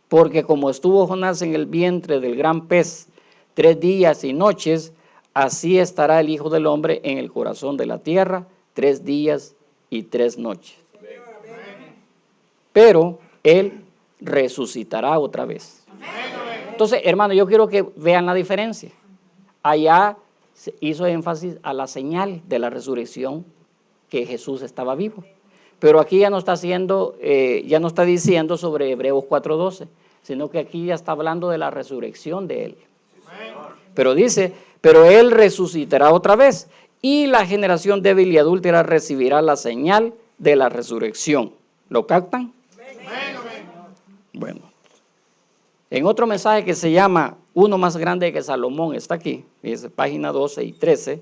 Porque como estuvo Jonás en el vientre del gran pez 3 días y noches, así estará el Hijo del Hombre en el corazón de la tierra 3 días y 3 noches. Pero Él resucitará otra vez. Entonces, hermano, yo quiero que vean la diferencia. Allá se hizo énfasis a la señal de la resurrección, que Jesús estaba vivo. Pero aquí ya no está ya no está diciendo sobre Hebreos 4:12, sino que aquí ya está hablando de la resurrección de Él. Pero dice, pero Él resucitará otra vez, y la generación débil y adúltera recibirá la señal de la resurrección. ¿Lo captan? Bueno, en otro mensaje que se llama Uno más grande que Salomón, está aquí, fíjese, página 12 y 13.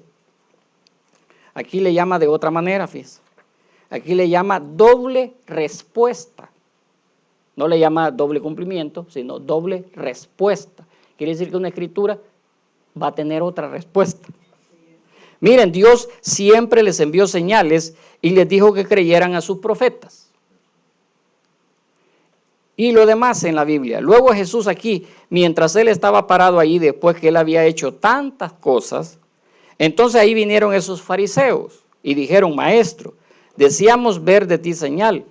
Aquí le llama de otra manera, fíjese. Aquí le llama doble respuesta. No le llama doble cumplimiento, sino doble respuesta. Quiere decir que una escritura va a tener otra respuesta. Miren, Dios siempre les envió señales y les dijo que creyeran a sus profetas. Y lo demás en la Biblia. Luego Jesús aquí, mientras él estaba parado ahí, después que él había hecho tantas cosas, entonces ahí vinieron esos fariseos y dijeron, maestro, deseamos ver de ti señal,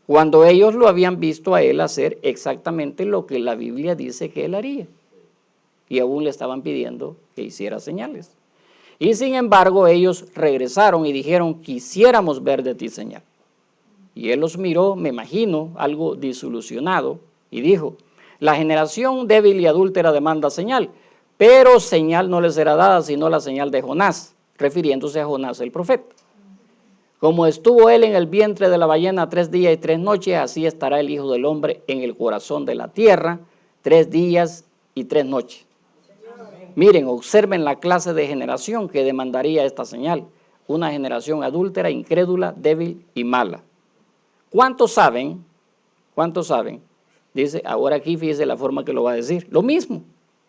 cuando ellos lo habían visto a él hacer exactamente lo que la Biblia dice que él haría. Y aún le estaban pidiendo que hiciera señales. Y sin embargo ellos regresaron y dijeron, quisiéramos ver de ti señal. Y él los miró, me imagino, algo desilusionado, y dijo, la generación débil y adúltera demanda señal, pero señal no les será dada sino la señal de Jonás, refiriéndose a Jonás el profeta. Como estuvo él en el vientre de la ballena 3 días y 3 noches, así estará el Hijo del Hombre en el corazón de la tierra 3 días y 3 noches. Miren, observen la clase de generación que demandaría esta señal. Una generación adúltera, incrédula, débil y mala. ¿Cuántos saben? ¿Cuántos saben? Dice, ahora aquí fíjese la forma que lo va a decir. Lo mismo,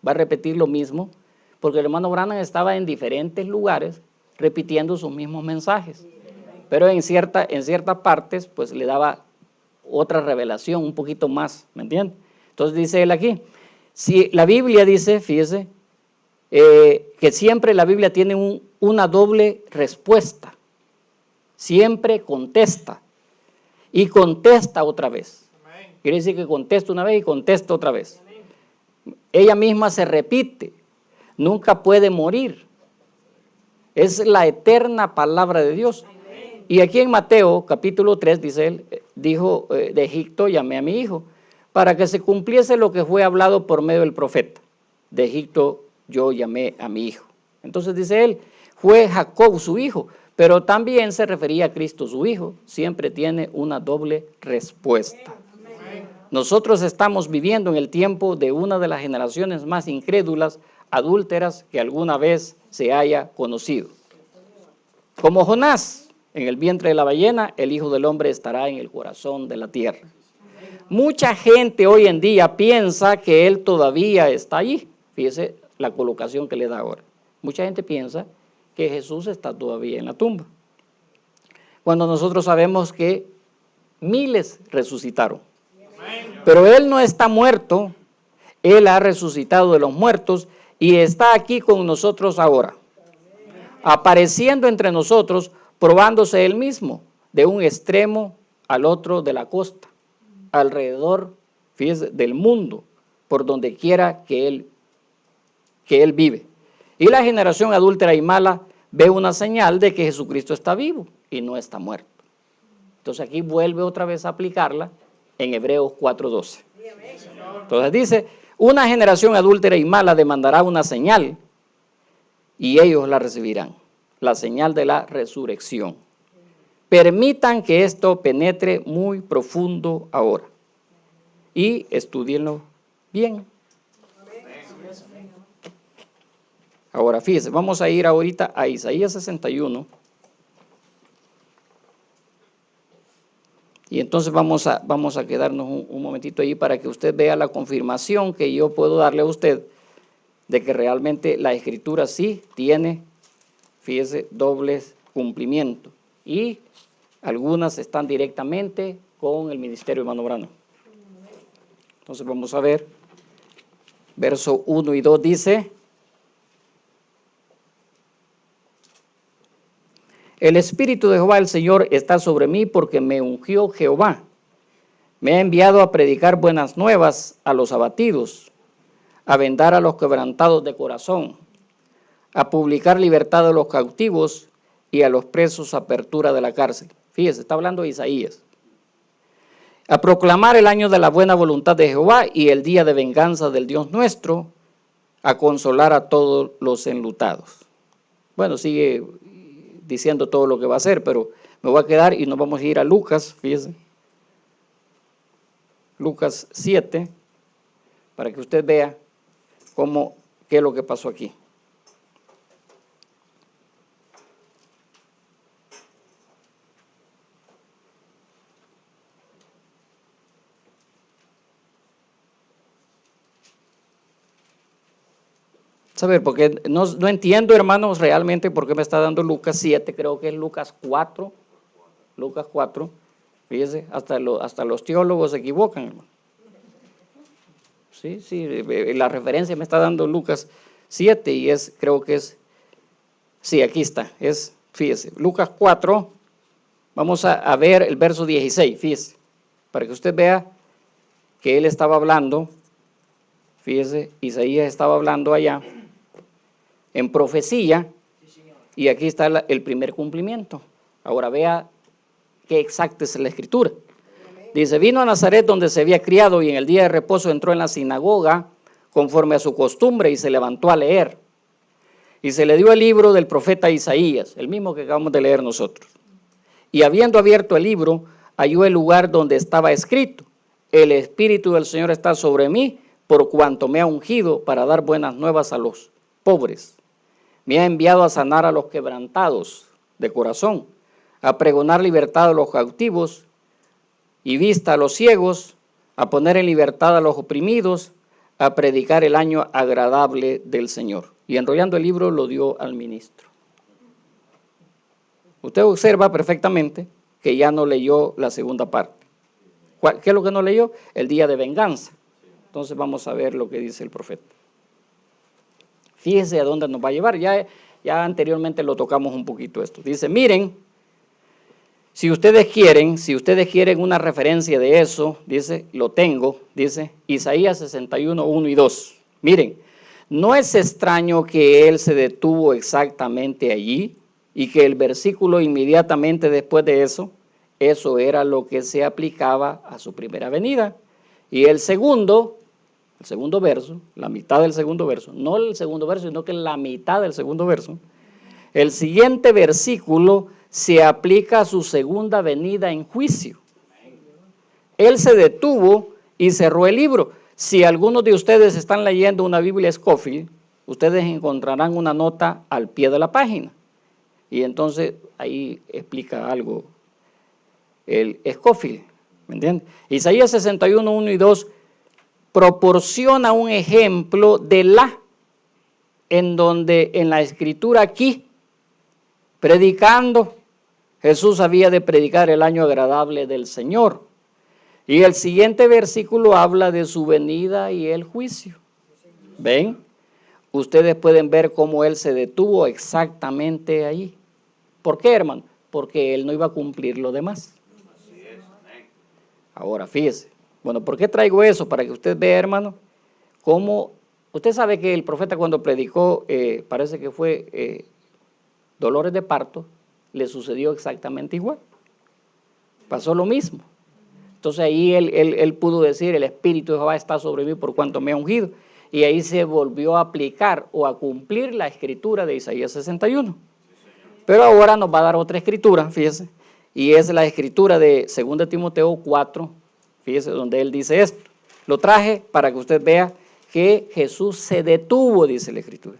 va a repetir lo mismo, porque el hermano Branham estaba en diferentes lugares repitiendo sus mismos mensajes. Pero en ciertas partes, pues le daba otra revelación, un poquito más, ¿me entiende? Entonces dice él aquí, si la Biblia dice, fíjese, que siempre la Biblia tiene una doble respuesta, siempre contesta. Y contesta otra vez. Quiere decir que contesta una vez y contesta otra vez. Ella misma se repite. Nunca puede morir. Es la eterna palabra de Dios. Y aquí en Mateo, capítulo 3, dice él, dijo, de Egipto llamé a mi hijo, para que se cumpliese lo que fue hablado por medio del profeta. De Egipto yo llamé a mi hijo. Entonces dice él, fue Jacob su hijo, pero también se refería a Cristo su hijo. Siempre tiene una doble respuesta. Nosotros estamos viviendo en el tiempo de una de las generaciones más incrédulas, adúlteras que alguna vez se haya conocido. Como Jonás, en el vientre de la ballena, el Hijo del Hombre estará en el corazón de la tierra. Mucha gente hoy en día piensa que Él todavía está allí. Fíjese la colocación que le da ahora. Mucha gente piensa que Jesús está todavía en la tumba. Cuando nosotros sabemos que miles resucitaron. Pero Él no está muerto, Él ha resucitado de los muertos y está aquí con nosotros ahora, apareciendo entre nosotros, probándose Él mismo de un extremo al otro de la costa, alrededor, fíjese, del mundo, por donde quiera que Él vive. Y la generación adúltera y mala ve una señal de que Jesucristo está vivo y no está muerto. Entonces aquí vuelve otra vez a aplicarla en Hebreos 4:12. Entonces dice, una generación adúltera y mala demandará una señal y ellos la recibirán, la señal de la resurrección. Permitan que esto penetre muy profundo ahora y estudienlo bien. Ahora, fíjese, vamos a ir ahorita a Isaías 61. Y entonces vamos a quedarnos un momentito ahí para que usted vea la confirmación que yo puedo darle a usted de que realmente la Escritura sí tiene, fíjese, doble cumplimiento. Y algunas están directamente con el ministerio de hermano Branham. Entonces vamos a ver, verso 1 y 2 dice: el Espíritu de Jehová el Señor está sobre mí porque me ungió Jehová. Me ha enviado a predicar buenas nuevas a los abatidos, a vendar a los quebrantados de corazón, a publicar libertad a los cautivos y a los presos apertura de la cárcel. Fíjese, está hablando de Isaías. A proclamar el año de la buena voluntad de Jehová y el día de venganza del Dios nuestro, a consolar a todos los enlutados. Bueno, sigue diciendo todo lo que va a hacer, pero me voy a quedar y nos vamos a ir a Lucas, fíjese. Lucas 7, para que usted vea qué es lo que pasó aquí. Saber, porque no entiendo, hermanos, realmente por qué me está dando Lucas 7, creo que es Lucas 4, fíjese, hasta los teólogos se equivocan, hermano. Sí, la referencia me está dando Lucas 7 y creo que es, sí, aquí está, fíjese, Lucas 4, vamos a ver el verso 16, fíjese, para que usted vea que él estaba hablando, fíjese, Isaías estaba hablando allá en profecía, y aquí está el primer cumplimiento. Ahora vea qué exacta es la escritura. Dice: vino a Nazaret donde se había criado y en el día de reposo entró en la sinagoga conforme a su costumbre y se levantó a leer. Y se le dio el libro del profeta Isaías, el mismo que acabamos de leer nosotros. Y habiendo abierto el libro, halló el lugar donde estaba escrito: el Espíritu del Señor está sobre mí, por cuanto me ha ungido para dar buenas nuevas a los pobres. Me ha enviado a sanar a los quebrantados de corazón, a pregonar libertad a los cautivos y vista a los ciegos, a poner en libertad a los oprimidos, a predicar el año agradable del Señor. Y enrollando el libro lo dio al ministro. Usted observa perfectamente que ya no leyó la segunda parte. ¿Qué es lo que no leyó? El día de venganza. Entonces vamos a ver lo que dice el profeta. Fíjese a dónde nos va a llevar. Ya anteriormente lo tocamos un poquito esto. Dice: miren, si ustedes quieren una referencia de eso, dice, lo tengo, dice Isaías 61, 1 y 2. Miren, no es extraño que él se detuvo exactamente allí y que el versículo inmediatamente después de eso era lo que se aplicaba a su primera venida. Y el segundo verso, la mitad del segundo verso, no el segundo verso, sino que la mitad del segundo verso, el siguiente versículo se aplica a su segunda venida en juicio. Él se detuvo y cerró el libro. Si algunos de ustedes están leyendo una Biblia Scofield, ustedes encontrarán una nota al pie de la página. Y entonces ahí explica algo el Scofield, ¿me entiendes? Isaías 61, 1 y 2 proporciona un ejemplo de en donde en la escritura aquí, predicando, Jesús había de predicar el año agradable del Señor. Y el siguiente versículo habla de su venida y el juicio. ¿Ven? Ustedes pueden ver cómo él se detuvo exactamente ahí. ¿Por qué, hermano? Porque él no iba a cumplir lo demás. Ahora, fíjese. Bueno, ¿por qué traigo eso? Para que usted vea, hermano, cómo usted sabe que el profeta cuando predicó, parece que fue dolores de parto, le sucedió exactamente igual. Pasó lo mismo. Entonces ahí él pudo decir: el Espíritu de Jehová está sobre mí por cuanto me ha ungido. Y ahí se volvió a aplicar o a cumplir la escritura de Isaías 61. Pero ahora nos va a dar otra escritura, fíjese, y es la escritura de 2 Timoteo 4, fíjese, donde él dice esto. Lo traje para que usted vea que Jesús se detuvo, dice la escritura.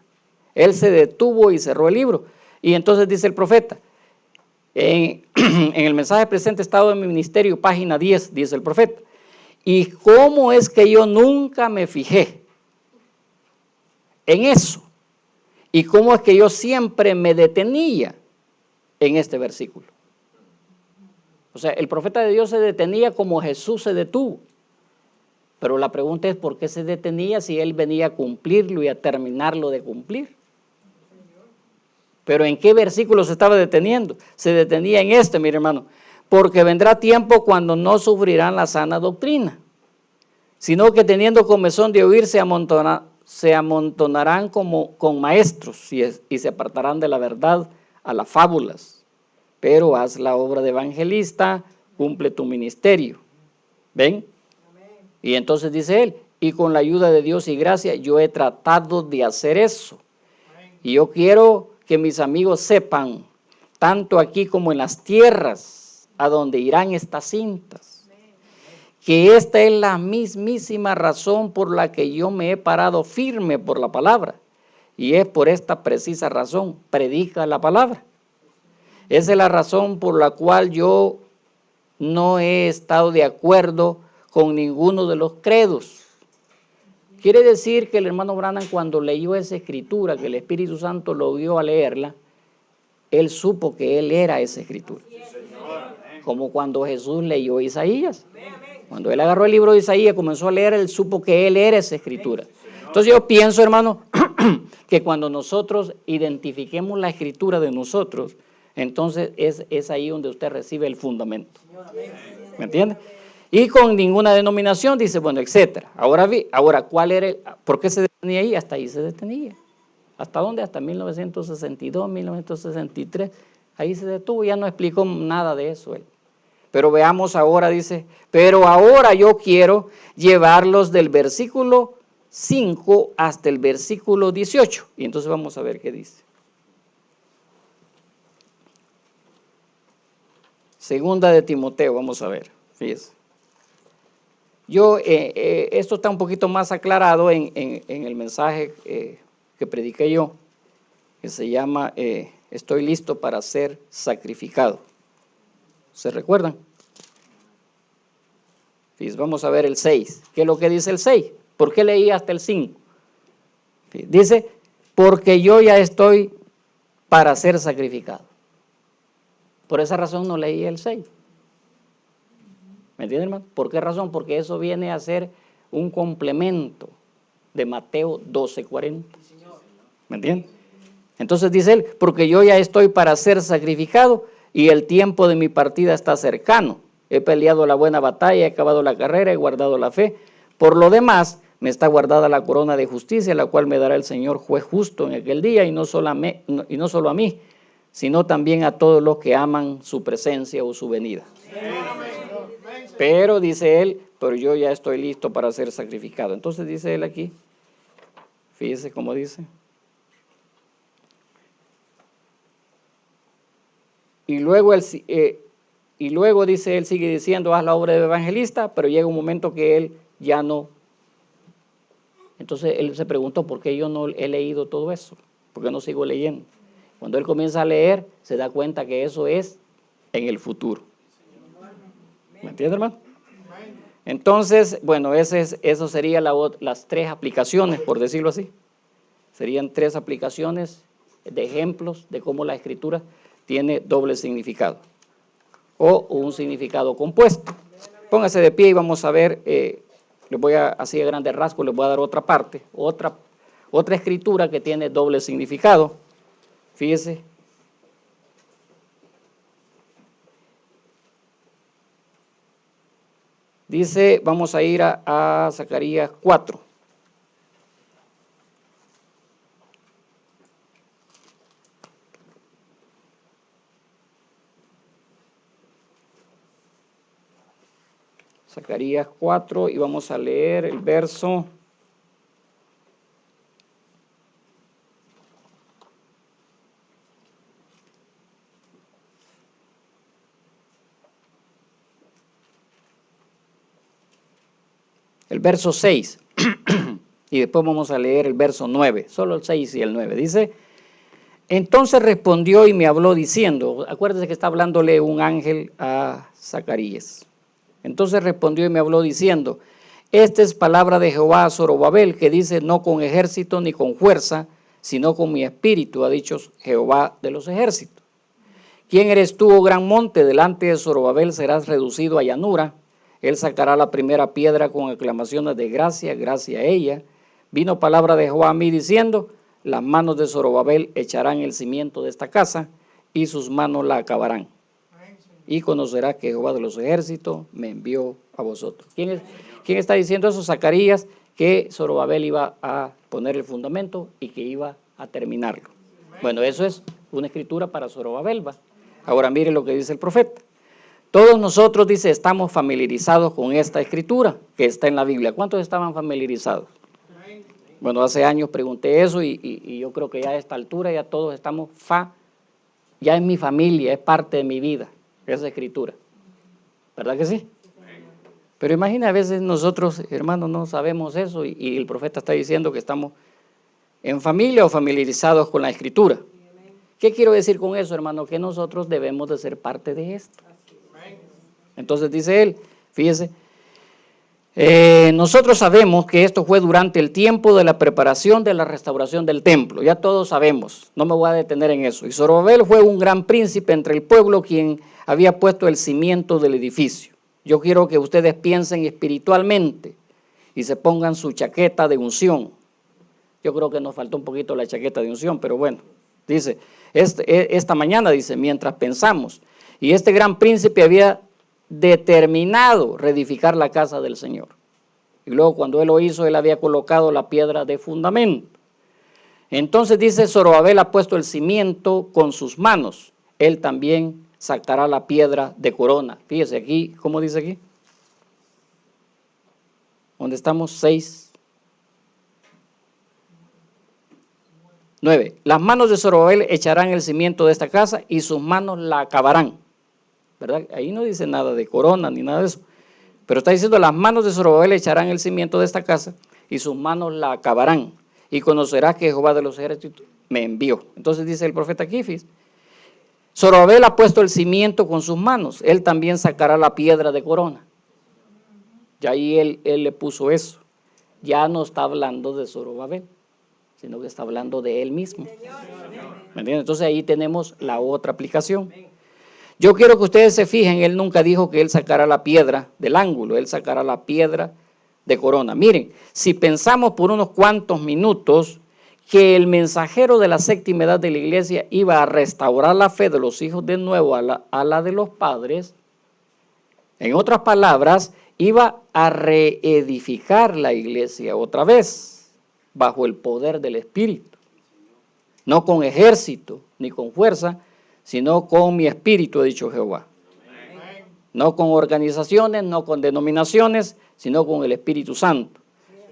Él se detuvo y cerró el libro. Y entonces dice el profeta, en el mensaje presente estado de mi ministerio, página 10, dice el profeta, ¿y cómo es que yo nunca me fijé en eso? ¿Y cómo es que yo siempre me detenía en este versículo? O sea, el profeta de Dios se detenía como Jesús se detuvo. Pero la pregunta es, ¿por qué se detenía si él venía a cumplirlo y a terminarlo de cumplir? Pero ¿en qué versículo se estaba deteniendo? Se detenía en este, mi hermano. Porque vendrá tiempo cuando no sufrirán la sana doctrina, sino que teniendo comezón de oír se amontonarán como con maestros y se apartarán de la verdad a las fábulas. Pero haz la obra de evangelista, cumple tu ministerio. ¿Ven? Y entonces dice él, y con la ayuda de Dios y gracia yo he tratado de hacer eso. Y yo quiero que mis amigos sepan, tanto aquí como en las tierras a donde irán estas cintas, que esta es la mismísima razón por la que yo me he parado firme por la palabra. Y es por esta precisa razón, predica la palabra. Esa es la razón por la cual yo no he estado de acuerdo con ninguno de los credos. Quiere decir que el hermano Branham, cuando leyó esa escritura, que el Espíritu Santo lo vio a leerla, él supo que él era esa escritura. Como cuando Jesús leyó Isaías. Cuando él agarró el libro de Isaías, comenzó a leer, él supo que él era esa escritura. Entonces yo pienso, hermano, que cuando nosotros identifiquemos la escritura de nosotros, entonces es ahí donde usted recibe el fundamento. ¿Me entiende? Y con ninguna denominación dice, bueno, etcétera. Ahora, ¿cuál era por qué se detenía ahí? Hasta ahí se detenía. ¿Hasta dónde? Hasta 1962, 1963. Ahí se detuvo, ya no explicó nada de eso él. Pero veamos ahora, dice, pero ahora yo quiero llevarlos del versículo 5 hasta el versículo 18. Y entonces vamos a ver qué dice. Segunda de Timoteo, vamos a ver, fíjese. Esto está un poquito más aclarado en el mensaje que prediqué yo, que se llama Estoy listo para ser sacrificado. ¿Se recuerdan? Fíjense, vamos a ver el 6. ¿Qué es lo que dice el 6? ¿Por qué leí hasta el 5? Fíjense, dice, porque yo ya estoy para ser sacrificado. Por esa razón no leí el 6. ¿Me entienden, hermano? ¿Por qué razón? Porque eso viene a ser un complemento de Mateo 12:40. ¿Me entienden? Entonces dice él, porque yo ya estoy para ser sacrificado y el tiempo de mi partida está cercano. He peleado la buena batalla, he acabado la carrera, he guardado la fe. Por lo demás, me está guardada la corona de justicia, la cual me dará el Señor juez justo en aquel día, y no solo a mí, sino también a todos los que aman su presencia o su venida. Pero dice él, pero yo ya estoy listo para ser sacrificado. Entonces dice él aquí, fíjese cómo dice. Y luego dice él, sigue diciendo, haz la obra de evangelista, pero llega un momento que él ya no. Entonces él se preguntó, ¿por qué yo no he leído todo eso? ¿Por qué no sigo leyendo? Cuando él comienza a leer, se da cuenta que eso es en el futuro. ¿Me entiende, hermano? Entonces, bueno, eso serían las tres aplicaciones, por decirlo así. Serían tres aplicaciones de ejemplos de cómo la escritura tiene doble significado o un significado compuesto. Póngase de pie y vamos a ver, les voy a, así a grandes rasgos, les voy a dar otra parte, otra escritura que tiene doble significado. Fíjese. Dice, vamos a ir a Zacarías 4. Zacarías 4 y vamos a leer el verso. El verso 6. Y después vamos a leer el verso 9, solo el 6 y el 9. Dice, entonces respondió y me habló diciendo, acuérdense que está hablándole un ángel a Zacarías. Entonces respondió y me habló diciendo, esta es palabra de Jehová a Zorobabel, que dice, no con ejército ni con fuerza, sino con mi espíritu, ha dicho Jehová de los ejércitos. ¿Quién eres tú, oh gran monte? Delante de Zorobabel serás reducido a llanura. Él sacará la primera piedra con aclamaciones de gracia, gracia a ella. Vino palabra de Jehová a mí diciendo, las manos de Zorobabel echarán el cimiento de esta casa y sus manos la acabarán. Y conocerás que Jehová de los ejércitos me envió a vosotros. ¿Quién está diciendo eso? Zacarías, que Zorobabel iba a poner el fundamento y que iba a terminarlo. Bueno, eso es una escritura para Zorobabel, ¿va? Ahora mire lo que dice el profeta. Todos nosotros, dice, estamos familiarizados con esta escritura que está en la Biblia. ¿Cuántos estaban familiarizados? Bueno, hace años pregunté eso y yo creo que ya a esta altura ya todos estamos, ya es mi familia, es parte de mi vida, esa escritura. ¿Verdad que sí? Pero imagina, a veces nosotros, hermanos, no sabemos eso y el profeta está diciendo que estamos en familia o familiarizados con la escritura. ¿Qué quiero decir con eso, hermano? Que nosotros debemos de ser parte de esto. Entonces dice él, fíjese, nosotros sabemos que esto fue durante el tiempo de la preparación de la restauración del templo. Ya todos sabemos, no me voy a detener en eso. Y Zorobabel fue un gran príncipe entre el pueblo quien había puesto el cimiento del edificio. Yo quiero que ustedes piensen espiritualmente y se pongan su chaqueta de unción. Yo creo que nos faltó un poquito la chaqueta de unción, pero bueno, dice, esta mañana, dice, mientras pensamos, y este gran príncipe había determinado reedificar la casa del Señor. Y luego cuando él lo hizo, él había colocado la piedra de fundamento. Entonces dice, Zorobabel ha puesto el cimiento con sus manos. Él también sacará la piedra de corona. Fíjese aquí, ¿cómo dice aquí? ¿Dónde estamos? 6, 9. Las manos de Zorobabel echarán el cimiento de esta casa y sus manos la acabarán. ¿Verdad? Ahí no dice nada de corona ni nada de eso. Pero está diciendo, las manos de Zorobabel echarán el cimiento de esta casa y sus manos la acabarán. Y conocerás que Jehová de los ejércitos me envió. Entonces dice el profeta aquí, Zorobabel ha puesto el cimiento con sus manos. Él también sacará la piedra de corona. Y ahí él le puso eso. Ya no está hablando de Zorobabel, sino que está hablando de él mismo. ¿Me entiendes? Entonces ahí tenemos la otra aplicación. Yo quiero que ustedes se fijen, él nunca dijo que él sacara la piedra del ángulo, él sacará la piedra de corona. Miren, si pensamos por unos cuantos minutos que el mensajero de la séptima edad de la iglesia iba a restaurar la fe de los hijos de nuevo a la de los padres, en otras palabras, iba a reedificar la iglesia otra vez, bajo el poder del Espíritu, no con ejército ni con fuerza, sino con mi espíritu, ha dicho Jehová. No con organizaciones, no con denominaciones, sino con el Espíritu Santo.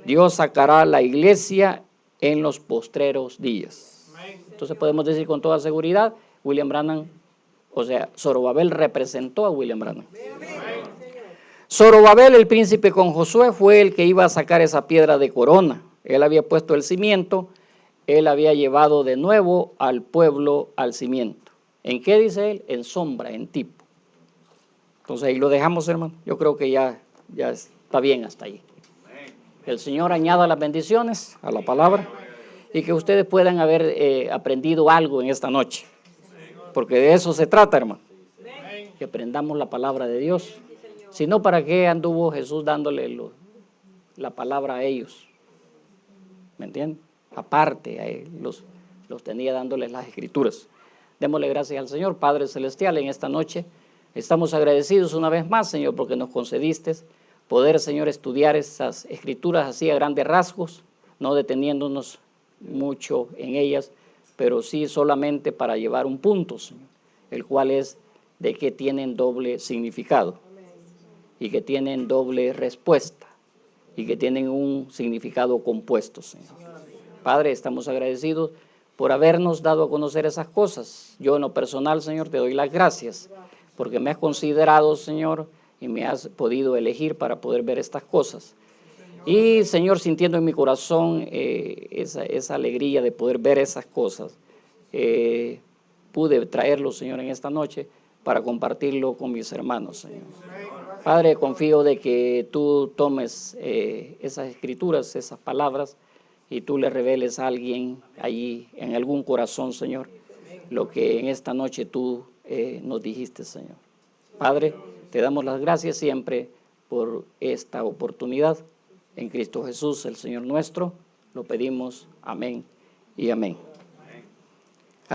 Dios sacará la iglesia en los postreros días. Entonces podemos decir con toda seguridad, William Branham, o sea, Zorobabel representó a William Branham. Zorobabel, el príncipe con Josué, fue el que iba a sacar esa piedra de corona. Él había puesto el cimiento, él había llevado de nuevo al pueblo al cimiento. ¿En qué dice él? En sombra, en tipo. Entonces ahí lo dejamos, hermano. Yo creo que ya está bien hasta ahí. Que el Señor añada las bendiciones a la palabra y que ustedes puedan haber aprendido algo en esta noche. Porque de eso se trata, hermano. Que aprendamos la palabra de Dios. Si no, ¿para qué anduvo Jesús dándole la palabra a ellos? ¿Me entienden? Aparte, a él, los tenía dándoles las escrituras. Démosle gracias al Señor, Padre Celestial, en esta noche. Estamos agradecidos una vez más, Señor, porque nos concediste poder, Señor, estudiar esas escrituras así a grandes rasgos, no deteniéndonos mucho en ellas, pero sí solamente para llevar un punto, Señor, el cual es de que tienen doble significado y que tienen doble respuesta y que tienen un significado compuesto, Señor. Padre, estamos agradecidos por habernos dado a conocer esas cosas. Yo en lo personal, Señor, te doy las gracias porque me has considerado, Señor, y me has podido elegir para poder ver estas cosas. Y, Señor, sintiendo en mi corazón esa alegría de poder ver esas cosas, pude traerlo, Señor, en esta noche para compartirlo con mis hermanos, Señor. Padre, confío de que tú tomes esas escrituras, esas palabras, y tú le reveles a alguien allí en algún corazón, Señor, lo que en esta noche tú nos dijiste, Señor. Padre, te damos las gracias siempre por esta oportunidad. En Cristo Jesús, el Señor nuestro, lo pedimos. Amén y amén.